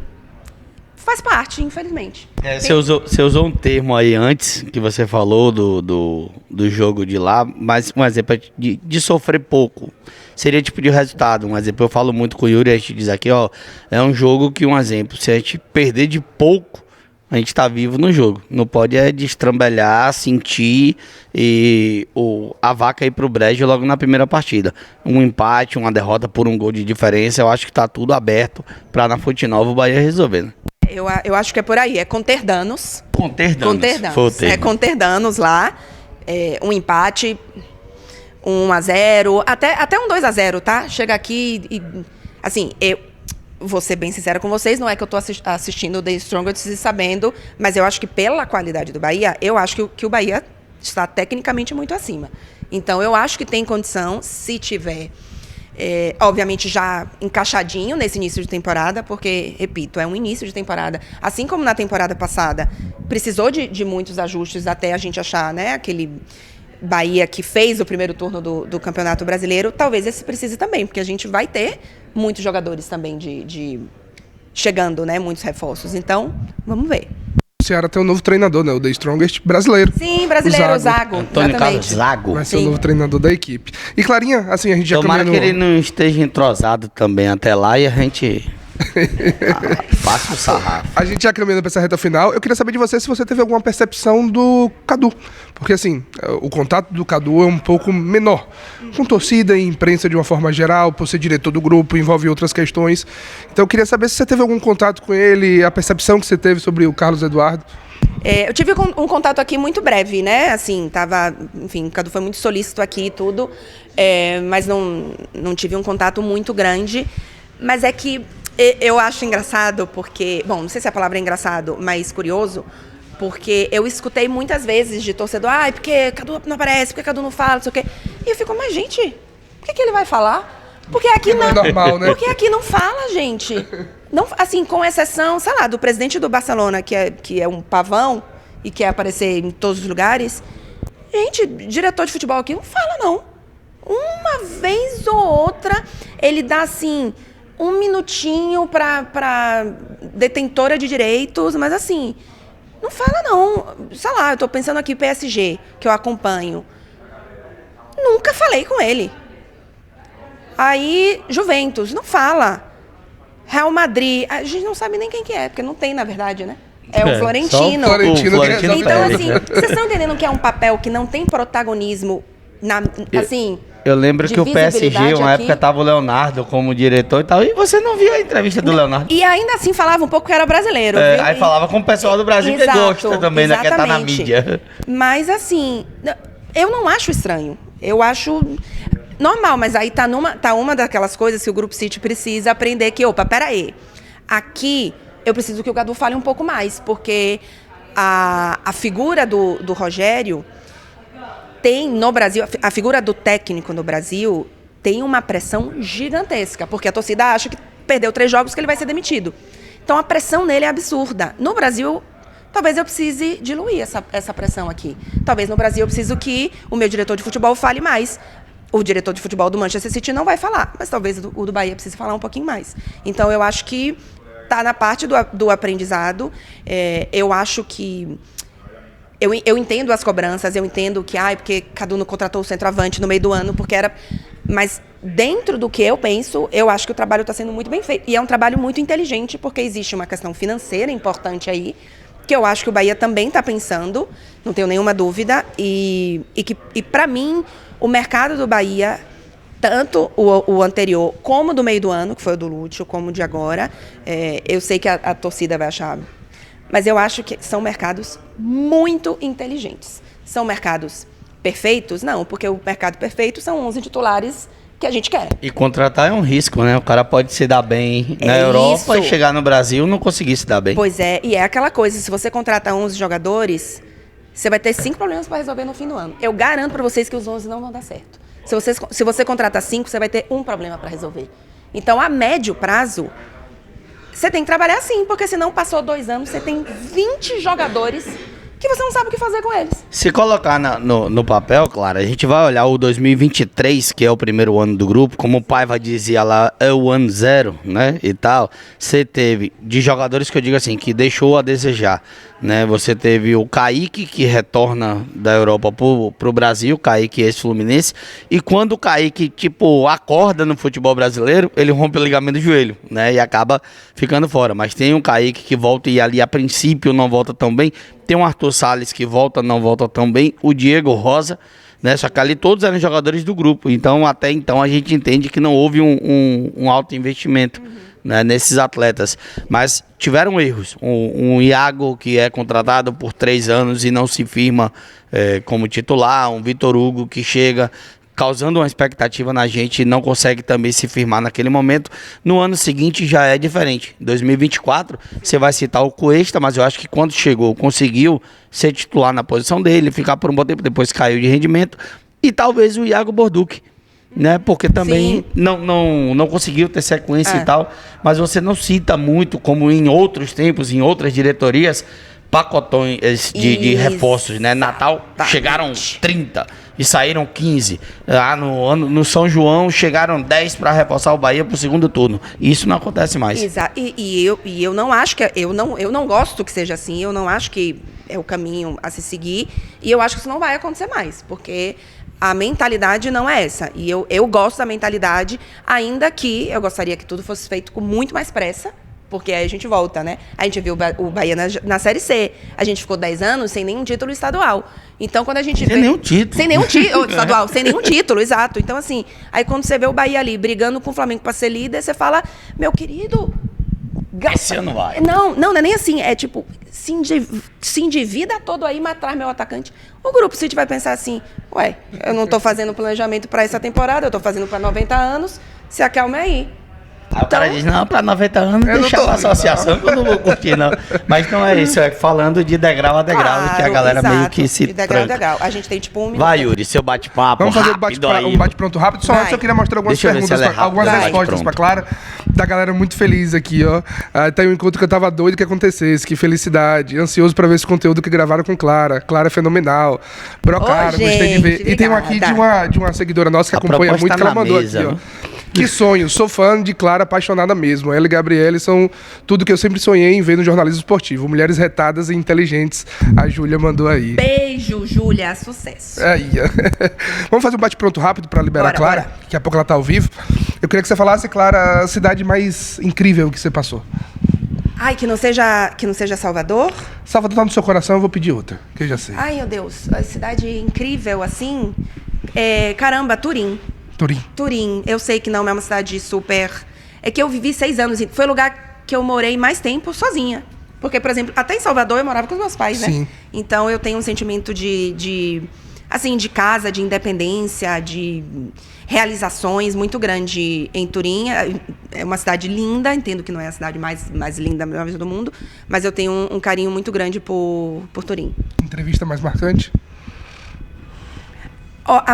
Speaker 3: faz parte, infelizmente.
Speaker 1: Você usou um termo aí antes, que você falou do jogo de lá, mas um exemplo de sofrer pouco. Seria tipo de resultado, um exemplo. Eu falo muito com o Yuri, a gente diz aqui, ó, é um jogo que, um exemplo, se a gente perder de pouco, a gente tá vivo no jogo. Não pode destrambelhar, sentir a vaca ir pro brejo logo na primeira partida. Um empate, uma derrota por um gol de diferença, eu acho que tá tudo aberto pra na Fonte Nova o Bahia resolver, né?
Speaker 3: Eu acho que é por aí. É conter danos.
Speaker 1: Conter danos.
Speaker 3: Conter danos.
Speaker 1: Foi o termo.
Speaker 3: É conter danos lá. Um empate, 1-0, até um 2-0, tá? Chega aqui e assim, eu vou ser bem sincera com vocês, não é que eu tô assistindo o The Strongest e sabendo, mas eu acho que pela qualidade do Bahia, eu acho que o Bahia está tecnicamente muito acima. Então, eu acho que tem condição, se tiver, obviamente, já encaixadinho nesse início de temporada, porque, repito, é um início de temporada. Assim como na temporada passada, precisou de muitos ajustes até a gente achar, né, aquele Bahia que fez o primeiro turno do Campeonato Brasileiro, talvez esse precise também, porque a gente vai ter muitos jogadores também chegando, né, muitos reforços. Então, vamos ver.
Speaker 2: O Ceará tem um novo treinador, né? O The Strongest brasileiro.
Speaker 3: Sim, brasileiro, o Zago.
Speaker 1: Antônio Carlos Zago.
Speaker 2: Vai ser o
Speaker 3: Sim.
Speaker 2: novo treinador da equipe. E Clarinha, assim, a gente já
Speaker 1: Tomara
Speaker 2: caminhou
Speaker 1: que ele não esteja entrosado também até lá e a gente faça o sarrafo.
Speaker 2: A gente já caminhando para essa reta final. Eu queria saber de você se você teve alguma percepção do Cadu. Porque, assim, o contato do Cadu é um pouco menor. Com torcida e imprensa de uma forma geral, por ser diretor do grupo, envolve outras questões. Então, eu queria saber se você teve algum contato com ele, a percepção que você teve sobre o Carlos Eduardo.
Speaker 3: Eu tive um contato aqui muito breve, né? Assim, enfim, o Cadu foi muito solícito aqui e tudo, mas não tive um contato muito grande. Mas é que eu acho engraçado porque, bom, não sei se a palavra é engraçado, mas curioso, porque eu escutei muitas vezes de torcedor, porque Cadu não aparece, porque Cadu não fala, não sei o quê. E eu fico, mas gente, por que ele vai falar? Porque aqui não,
Speaker 2: é normal, né?
Speaker 3: Porque aqui não fala, gente. Não, assim, com exceção, sei lá, do presidente do Barcelona, que é um pavão e quer aparecer em todos os lugares. Gente, diretor de futebol aqui não fala, não. Uma vez ou outra, ele dá, assim, um minutinho pra detentora de direitos, mas, assim, não fala, não. Sei lá, eu tô pensando aqui PSG, que eu acompanho. Nunca falei com ele. Aí, Juventus, não fala. Real Madrid, a gente não sabe nem quem que é, porque não tem, na verdade, né? É o Florentino.
Speaker 2: Só o Florentino
Speaker 3: Então,
Speaker 2: Pérez.
Speaker 3: assim, vocês estão entendendo que é um papel que não tem protagonismo, assim...
Speaker 1: Eu lembro
Speaker 3: de
Speaker 1: que o PSG,
Speaker 3: visibilidade
Speaker 1: uma
Speaker 3: aqui.
Speaker 1: época, tava o Leonardo como diretor e tal, e você não viu a entrevista do Leonardo.
Speaker 3: E ainda assim falava um pouco que era brasileiro. Viu?
Speaker 1: Aí falava com o pessoal do Brasil que gosta também, né? Que tá na
Speaker 3: exatamente.
Speaker 1: mídia.
Speaker 3: Mas, assim, eu não acho estranho. Eu acho normal, mas aí tá uma daquelas coisas que o Grupo City precisa aprender que, opa, peraí, aqui eu preciso que o Cadu fale um pouco mais, porque a figura do Rogério tem no Brasil, a figura do técnico no Brasil tem uma pressão gigantesca, porque a torcida acha que perdeu 3 jogos que ele vai ser demitido. Então a pressão nele é absurda. No Brasil, talvez eu precise diluir essa pressão aqui. Talvez no Brasil eu preciso que o meu diretor de futebol fale mais. O diretor de futebol do Manchester City não vai falar, mas talvez o do Bahia precise falar um pouquinho mais. Então eu acho que está na parte do aprendizado. Eu acho que... Eu entendo as cobranças, eu entendo que, porque Cadu não contratou o centroavante no meio do ano, porque era... Mas dentro do que eu penso, eu acho que o trabalho está sendo muito bem feito. E é um trabalho muito inteligente, porque existe uma questão financeira importante aí, que eu acho que o Bahia também está pensando, não tenho nenhuma dúvida, e para mim, o mercado do Bahia, tanto o anterior como do meio do ano, que foi o do Lúcio, como o de agora, eu sei que a torcida vai achar... Mas eu acho que são mercados muito inteligentes. São mercados perfeitos? Não, porque o mercado perfeito são 11 titulares que a gente quer.
Speaker 1: E contratar é um risco, né? O cara pode se dar bem na Europa e chegar no Brasil e não conseguir se dar bem.
Speaker 3: Pois é, e é aquela coisa, se você contrata 11 jogadores, você vai ter 5 problemas para resolver no fim do ano. Eu garanto para vocês que os 11 não vão dar certo. Se você contrata 5, você vai ter um problema para resolver. Então, a médio prazo... Você tem que trabalhar assim, porque senão passou 2 anos, você tem 20 jogadores que você não sabe o que fazer com eles.
Speaker 1: Se colocar no papel, claro, a gente vai olhar o 2023, que é o primeiro ano do grupo, como o Paiva dizia lá, é o ano 0, né, e tal. Você teve, de jogadores que eu digo assim, que deixou a desejar, né, você teve o Kaique, que retorna da Europa pro Brasil, Kaique ex-Fluminense, e quando o Kaique, acorda no futebol brasileiro, ele rompe o ligamento do joelho, né, e acaba ficando fora. Mas tem o Kaique que volta e ali a princípio não volta tão bem, tem o Arthur Salles que volta, não volta tão bem, o Diego Rosa, né? Só que ali todos eram jogadores do grupo. Então, até então, a gente entende que não houve um alto investimento, né, nesses atletas, mas tiveram erros. Um Iago que é contratado por 3 anos e não se firma como titular, um Vitor Hugo que chega causando uma expectativa na gente e não consegue também se firmar naquele momento. No ano seguinte já é diferente. Em 2024, você vai citar o Cuesta, mas eu acho que quando chegou, conseguiu ser titular na posição dele, ficar por um bom tempo, depois caiu de rendimento, e talvez o Iago Borduque, né? Porque também não conseguiu ter sequência e tal, mas você não cita muito, como em outros tempos, em outras diretorias, pacotões de reforços, né? Natal chegaram 30 e saíram 15. No São João chegaram 10 para reforçar o Bahia pro segundo turno. Isso não acontece mais.
Speaker 3: Exato. E eu não acho que eu não gosto que seja assim. Eu não acho que é o caminho a se seguir. E eu acho que isso não vai acontecer mais, porque a mentalidade não é essa. E eu gosto da mentalidade, ainda que eu gostaria que tudo fosse feito com muito mais pressa. Porque aí a gente volta, né? A gente viu o Bahia na Série C. A gente ficou 10 anos sem nenhum título estadual. Então, quando a gente vê...
Speaker 1: nenhum título.
Speaker 3: Sem nenhum título estadual, sem nenhum título, exato. Então, assim, aí quando você vê o Bahia ali brigando com o Flamengo para ser líder, você fala, meu querido...
Speaker 1: Esse ano vai.
Speaker 3: Não é nem assim. É tipo, se endivida todo aí, matar meu atacante. O Grupo City vai pensar assim, ué, eu não tô fazendo planejamento para essa temporada, eu tô fazendo para 90 anos, se acalme aí.
Speaker 1: Aí o cara diz, não, para 90 anos, deixa a associação que eu não vou curtir, não. Mas não é isso, é falando de degrau a degrau,
Speaker 3: Claro,
Speaker 1: que a galera
Speaker 3: exato,
Speaker 1: meio que se
Speaker 3: de degrau a
Speaker 1: tranca.
Speaker 3: degrau. A gente tem tipo 1 minuto.
Speaker 1: Vai, Yuri, seu bate-papo
Speaker 2: Vamos fazer
Speaker 1: rápido aí.
Speaker 2: um bate-pronto rápido. Só antes eu queria mostrar algumas
Speaker 1: Deixa eu ver se
Speaker 2: perguntas,
Speaker 1: ela é rápida.
Speaker 2: algumas
Speaker 1: Vai.
Speaker 2: respostas
Speaker 1: Pronto.
Speaker 2: pra Clara. Da galera muito feliz aqui, ó. Tem um encontro que eu tava doido que acontecesse. Que felicidade. Ansioso pra ver esse conteúdo que gravaram com Clara. Clara é fenomenal. Brocaro,
Speaker 3: Ô,
Speaker 2: gostei de ver.
Speaker 3: gente,
Speaker 2: E tem um aqui de uma seguidora nossa que
Speaker 1: A
Speaker 2: acompanha
Speaker 1: proposta
Speaker 2: muito, que ela
Speaker 1: na
Speaker 2: mandou
Speaker 1: mesa,
Speaker 2: aqui, ó.
Speaker 1: né?
Speaker 2: Que sonho, sou fã de Clara, apaixonada mesmo. Ela e Gabriele são tudo que eu sempre sonhei em ver no jornalismo esportivo. Mulheres retadas e inteligentes. A Júlia mandou aí.
Speaker 3: Beijo, Júlia, sucesso.
Speaker 2: Aí, ó. Vamos fazer um bate-pronto rápido pra liberar a Clara.
Speaker 3: Bora.
Speaker 2: Daqui a pouco ela tá ao vivo. Eu queria que você falasse, Clara, a cidade mais incrível que você passou.
Speaker 3: Ai, que não seja Salvador?
Speaker 2: Salvador tá no seu coração, eu vou pedir outra, que eu já sei.
Speaker 3: Ai, meu Deus, a cidade incrível assim. Caramba, Turim.
Speaker 2: Turim.
Speaker 3: Eu sei que não é uma cidade super... É que eu vivi 6 anos. Foi o lugar que eu morei mais tempo sozinha. Porque, por exemplo, até em Salvador eu morava com os meus pais, né?
Speaker 2: Sim.
Speaker 3: Então eu tenho um sentimento de casa, de independência, de realizações muito grande em Turim. É uma cidade linda, entendo que não é a cidade mais linda do mundo, mas eu tenho um carinho muito grande por Turim.
Speaker 2: Entrevista mais marcante?
Speaker 3: Ó, a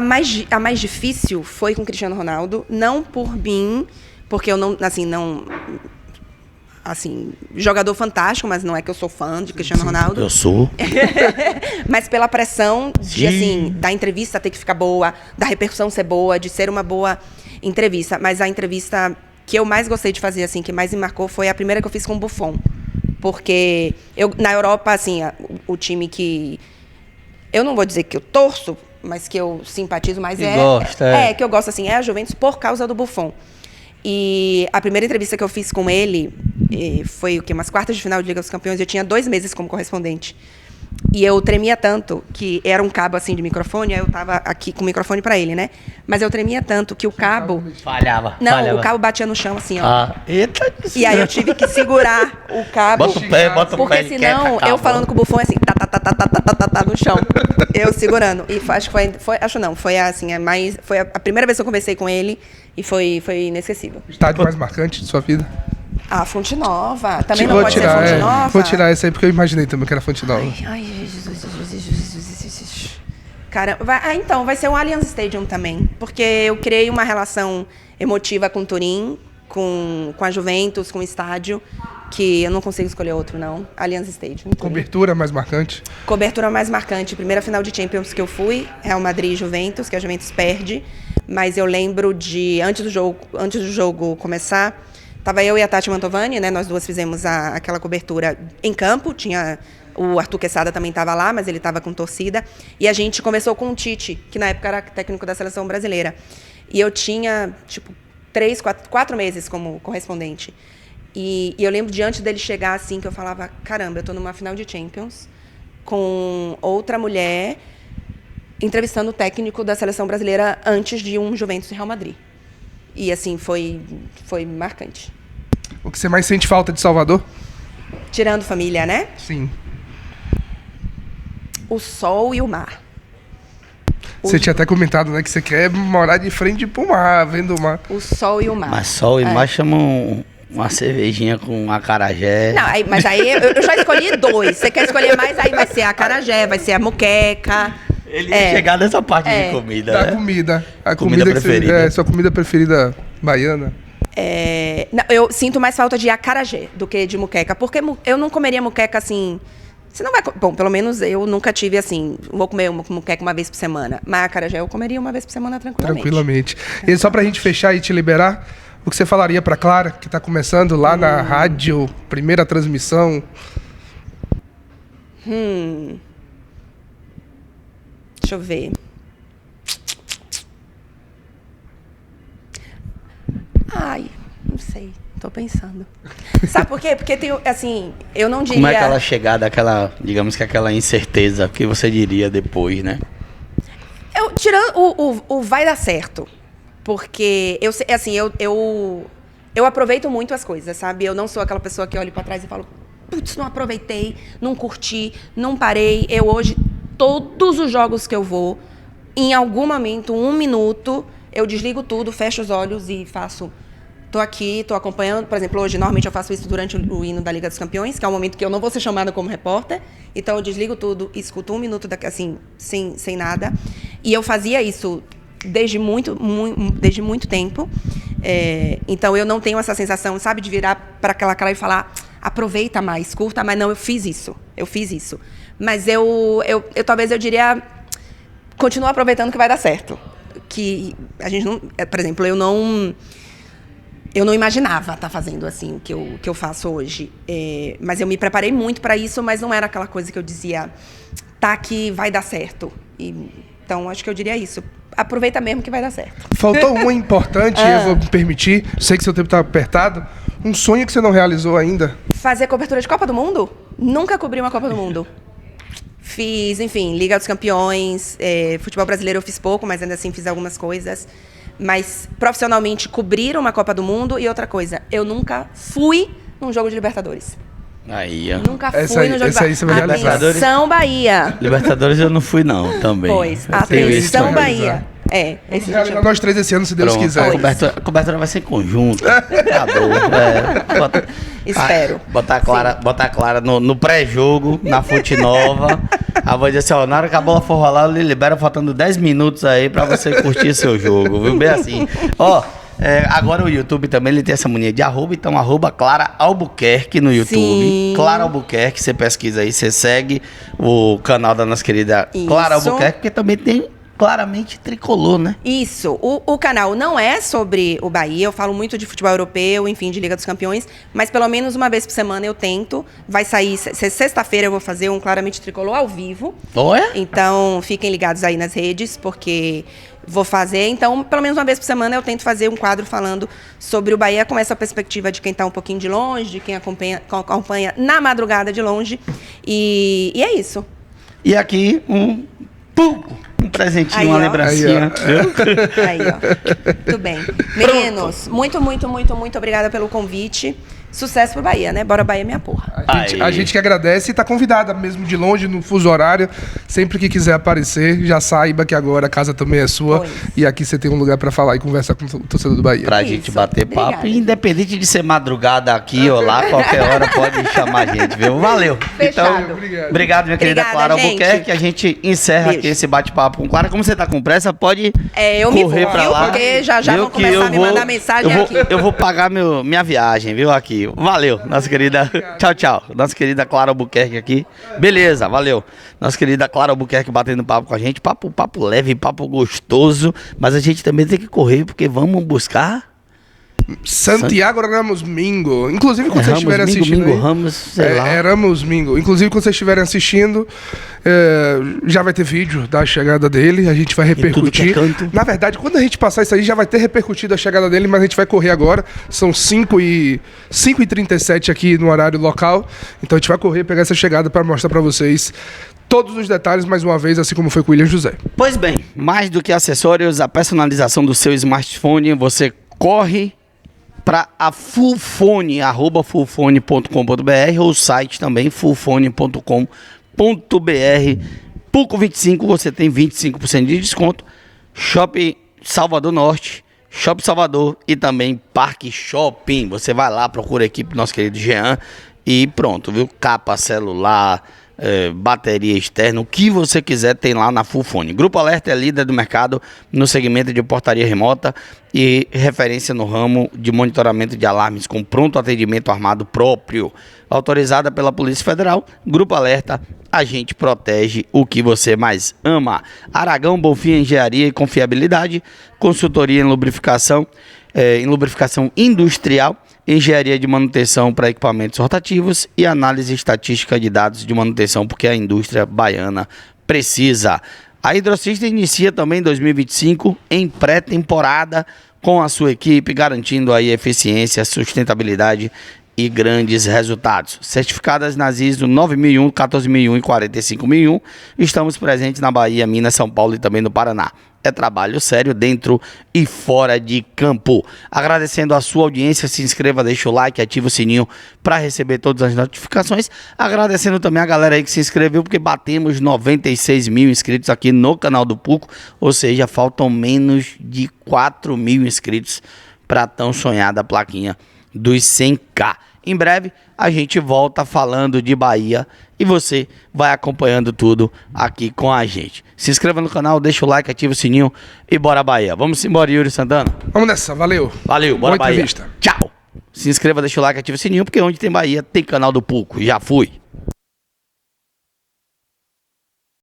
Speaker 3: mais difícil foi com o Cristiano Ronaldo, não por mim, porque eu não, jogador fantástico, mas não é que eu sou fã de Cristiano Ronaldo.
Speaker 1: Eu sou.
Speaker 3: Mas pela pressão de,
Speaker 1: Sim.
Speaker 3: da entrevista ter que ficar boa, da repercussão ser boa, de ser uma boa entrevista. Mas a entrevista que eu mais gostei de fazer, assim, que mais me marcou, foi a primeira que eu fiz com o Buffon. Porque na Europa, assim, o time que... Eu não vou dizer que eu torço, mas que eu simpatizo mais que eu gosto, assim, é a Juventus por causa do Buffon. E a primeira entrevista que eu fiz com ele foi umas quartas de final de Liga dos Campeões. Eu tinha 2 meses como correspondente. E eu tremia tanto que era um cabo assim de microfone, aí eu tava aqui com o microfone pra ele, né? Mas eu tremia tanto que o cabo...
Speaker 1: Falhava.
Speaker 3: O cabo batia no chão assim, ó.
Speaker 1: Eita.
Speaker 3: E aí eu tive que segurar o cabo.
Speaker 1: Bota o pé, bota o
Speaker 3: porque
Speaker 1: pé.
Speaker 3: senão, eu falando com o Buffon assim, tá no chão. Eu segurando. E acho que foi assim, foi a primeira vez que eu conversei com ele e foi inesquecível.
Speaker 2: Estádio mais marcante de sua vida?
Speaker 3: Fonte Nova. Também não pode ser Fonte Nova?
Speaker 2: Vou tirar essa aí porque eu imaginei também que era Fonte Nova.
Speaker 3: Ai, Jesus. Cara, então, vai ser um Allianz Stadium também. Porque eu criei uma relação emotiva com Turim, com a Juventus, com o estádio, que eu não consigo escolher outro, não. Allianz Stadium.
Speaker 2: Cobertura mais marcante?
Speaker 3: Cobertura mais marcante. Primeira final de Champions que eu fui, Real Madrid e Juventus, que a Juventus perde. Mas eu lembro de, antes do jogo começar, tava eu e a Tati Mantovani, né? Nós duas fizemos aquela cobertura em campo. Tinha o Arthur Quesada também estava lá, mas ele estava com torcida. E a gente conversou com o Tite, que na época era técnico da seleção brasileira. E eu tinha, 4 meses como correspondente. E eu lembro de antes dele chegar, assim, que eu falava, caramba, eu tô numa final de Champions com outra mulher entrevistando o técnico da seleção brasileira antes de um Juventus e Real Madrid. E, assim, foi marcante.
Speaker 2: O que você mais sente falta de Salvador?
Speaker 3: Tirando família, né?
Speaker 2: Sim.
Speaker 3: O sol e o mar.
Speaker 2: Você tinha até comentado, né, que você quer morar de frente pro mar, vendo o mar.
Speaker 3: O sol e o mar.
Speaker 1: Mas sol e mar chamam uma cervejinha com acarajé.
Speaker 3: Não, mas aí eu já escolhi 2. Você quer escolher mais, aí vai ser a acarajé, vai ser a moqueca.
Speaker 1: Ele ia chegar nessa parte de comida,
Speaker 2: Da
Speaker 1: né?
Speaker 2: comida. A
Speaker 1: Comida
Speaker 2: comida que você,
Speaker 1: preferida.
Speaker 2: sua comida preferida baiana.
Speaker 3: Não, eu sinto mais falta de acarajé do que de muqueca, porque eu não comeria muqueca assim. Você não vai. Bom, pelo menos eu nunca tive assim. Vou comer uma muqueca uma vez por semana. Mas acarajé eu comeria uma vez por semana tranquilamente.
Speaker 2: E só pra gente fechar e te liberar, o que você falaria pra Clara, que tá começando lá na rádio, primeira transmissão?
Speaker 3: Deixa eu ver. Ai, não sei. Tô pensando. Sabe por quê? Porque tem, assim, eu não diria...
Speaker 1: Como é que ela chegar daquela, digamos que aquela incerteza, o que você diria depois, né?
Speaker 3: Tirando o vai dar certo. Porque, eu aproveito muito as coisas, sabe? Eu não sou aquela pessoa que olha pra trás e falo, putz, não aproveitei, não curti, não parei. Eu hoje, todos os jogos que eu vou, em algum momento, 1 minuto, eu desligo tudo, fecho os olhos e faço... Tô aqui, tô acompanhando. Por exemplo, hoje, normalmente eu faço isso durante o hino da Liga dos Campeões, que é um momento que eu não vou ser chamada como repórter. Então, eu desligo tudo, escuto 1 minuto, assim, sem nada. E eu fazia isso desde muito tempo. Então, eu não tenho essa sensação, sabe, de virar para aquela cara e falar, aproveita mais, curta, mas não, eu fiz isso. Mas talvez eu diria, continua aproveitando que vai dar certo. Que a gente não... Por exemplo, eu não imaginava estar fazendo assim o que eu faço hoje. Mas eu me preparei muito para isso, mas não era aquela coisa que eu dizia, tá aqui, vai dar certo. Então, acho que eu diria isso. Aproveita mesmo que vai dar certo.
Speaker 2: Faltou uma importante, eu vou me permitir, sei que seu tempo está apertado. Um sonho que você não realizou ainda?
Speaker 3: Fazer cobertura de Copa do Mundo? Nunca cobri uma Copa do Mundo. Fiz, enfim, Liga dos Campeões, futebol brasileiro eu fiz pouco, mas ainda assim fiz algumas coisas. Mas, profissionalmente, cobrir uma Copa do Mundo. E outra coisa, eu nunca fui num jogo de Libertadores.
Speaker 1: Aí, ó.
Speaker 3: Nunca fui no jogo de
Speaker 2: aí você vai realizar.
Speaker 3: Atenção, Bahia.
Speaker 1: Libertadores eu não fui, não, também.
Speaker 3: Pois,
Speaker 1: Eu tenho isso
Speaker 3: atenção,
Speaker 1: também.
Speaker 3: Bahia.
Speaker 2: Vamos realizar nós 3 esse ano, se Deus
Speaker 1: Pronto,
Speaker 2: quiser.
Speaker 1: a cobertura vai ser em conjunto. Acabou.
Speaker 3: Espero.
Speaker 1: Botar a Clara no pré-jogo, na Fonte Nova. A voz dizer assim, ó, na hora que a bola for rolar, ele libera faltando 10 minutos aí pra você curtir seu jogo, viu? Bem assim. Ó, agora o YouTube também, ele tem essa mania de arroba, então arroba Clara Albuquerque no YouTube.
Speaker 3: Sim.
Speaker 1: Clara Albuquerque, você pesquisa aí, você segue o canal da nossa querida Clara
Speaker 3: Isso.
Speaker 1: Albuquerque, porque também tem claramente tricolor, né?
Speaker 3: Isso. O canal não é sobre o Bahia. Eu falo muito de futebol europeu, enfim, de Liga dos Campeões. Mas pelo menos uma vez por semana eu tento. Vai sair... Sexta-feira eu vou fazer um Claramente Tricolor ao vivo.
Speaker 1: Olha?
Speaker 3: Então, fiquem ligados aí nas redes, porque vou fazer. Então, pelo menos uma vez por semana eu tento fazer um quadro falando sobre o Bahia com essa perspectiva de quem está um pouquinho de longe, de quem acompanha na madrugada de longe. E é isso.
Speaker 1: E aqui um presentinho,
Speaker 3: Aí,
Speaker 1: uma
Speaker 3: ó.
Speaker 1: lembrancinha.
Speaker 3: Aí, ó. Muito bem. Meninos, muito obrigada pelo convite. Sucesso pro Bahia, né? Bora Bahia, minha porra.
Speaker 2: A gente que agradece e tá convidada mesmo de longe, no fuso horário. Sempre que quiser aparecer, já saiba que agora a casa também é sua.
Speaker 3: Pois.
Speaker 2: E aqui você tem um lugar pra falar e conversar com o torcedor do Bahia.
Speaker 1: Pra
Speaker 3: Isso,
Speaker 1: gente bater papo.
Speaker 3: obrigada.
Speaker 1: Independente de ser madrugada aqui ou lá, qualquer hora pode chamar a gente, viu? Valeu.
Speaker 3: Fechado.
Speaker 1: Então,
Speaker 2: Obrigado.
Speaker 1: obrigado, minha querida
Speaker 3: Obrigada,
Speaker 1: Clara
Speaker 3: gente.
Speaker 1: Albuquerque. A gente encerra
Speaker 3: Beijo.
Speaker 1: aqui esse bate-papo com Clara. Como você tá com pressa, pode
Speaker 3: Eu me
Speaker 1: correr
Speaker 3: vou,
Speaker 1: pra
Speaker 3: viu?
Speaker 1: lá.
Speaker 3: Porque já
Speaker 1: Viu
Speaker 3: vão
Speaker 1: que
Speaker 3: começar
Speaker 1: eu
Speaker 3: a me
Speaker 1: vou-
Speaker 3: mandar mensagem
Speaker 1: eu vou,
Speaker 3: aqui.
Speaker 1: Eu vou pagar minha viagem, viu? Aqui. Valeu, nossa querida. Tchau. Nossa querida Clara Albuquerque aqui. Beleza, valeu. Nossa querida Clara Albuquerque batendo papo com a gente. Papo leve, papo gostoso. Mas a gente também tem que correr, porque vamos buscar.
Speaker 2: Santiago Ramos Mingo. Inclusive, quando vocês estiverem assistindo.
Speaker 1: Mingo,
Speaker 2: aí-
Speaker 1: Ramos, sei lá.
Speaker 2: Ramos Mingo. Inclusive, quando vocês estiverem assistindo, já vai ter vídeo da chegada dele. A gente vai
Speaker 1: tudo que é
Speaker 2: repercutir.
Speaker 1: canto.
Speaker 2: Na verdade, quando a gente passar isso aí, já vai ter repercutido a chegada dele, mas a gente vai correr agora. São 5h37 aqui no horário local. Então a gente vai correr, pegar essa chegada para mostrar para vocês todos os detalhes, mais uma vez, assim como foi com o William José.
Speaker 1: Pois bem, mais do que acessórios, a personalização do seu smartphone, você corre para a Fullfone, @fullfone.com.br, ou o site também, fullfone.com.br. Puco 25, você tem 25% de desconto. Shopping Salvador Norte, Shopping Salvador e também Parque Shopping. Você vai lá, procura a equipe do nosso querido Jean e pronto, viu? Capa, celular, bateria externa, o que você quiser tem lá na Fullfone. Grupo Alerta é líder do mercado no segmento de portaria remota e referência no ramo de monitoramento de alarmes com pronto atendimento armado próprio. Autorizada pela Polícia Federal, Grupo Alerta, a gente protege o que você mais ama. Aragão Bonfim Engenharia e Confiabilidade, consultoria em lubrificação industrial, engenharia de manutenção para equipamentos rotativos e análise estatística de dados de manutenção, porque a indústria baiana precisa. A Hidrosystem inicia também 2025 em pré-temporada com a sua equipe, garantindo aí eficiência, sustentabilidade e grandes resultados. Certificadas nas ISO 9001, 14001 e 45001, estamos presentes na Bahia, Minas, São Paulo e também no Paraná. É trabalho sério dentro e fora de campo. Agradecendo a sua audiência, se inscreva, deixa o like, ativa o sininho para receber todas as notificações. Agradecendo também a galera aí que se inscreveu, porque batemos 96 mil inscritos aqui no canal do Puco, ou seja, faltam menos de 4 mil inscritos para a tão sonhada plaquinha dos 100k. Em breve a gente volta falando de Bahia e você vai acompanhando tudo aqui com a gente. Se inscreva no canal, deixa o like, ativa o sininho e bora Bahia. Vamos embora, Yuri Santana.
Speaker 2: Vamos nessa, valeu.
Speaker 1: Valeu, bora
Speaker 2: Boa
Speaker 1: Bahia.
Speaker 2: entrevista.
Speaker 1: Tchau. Se inscreva, deixa o like, ativa o sininho, porque onde tem Bahia tem canal do Puco. Já fui.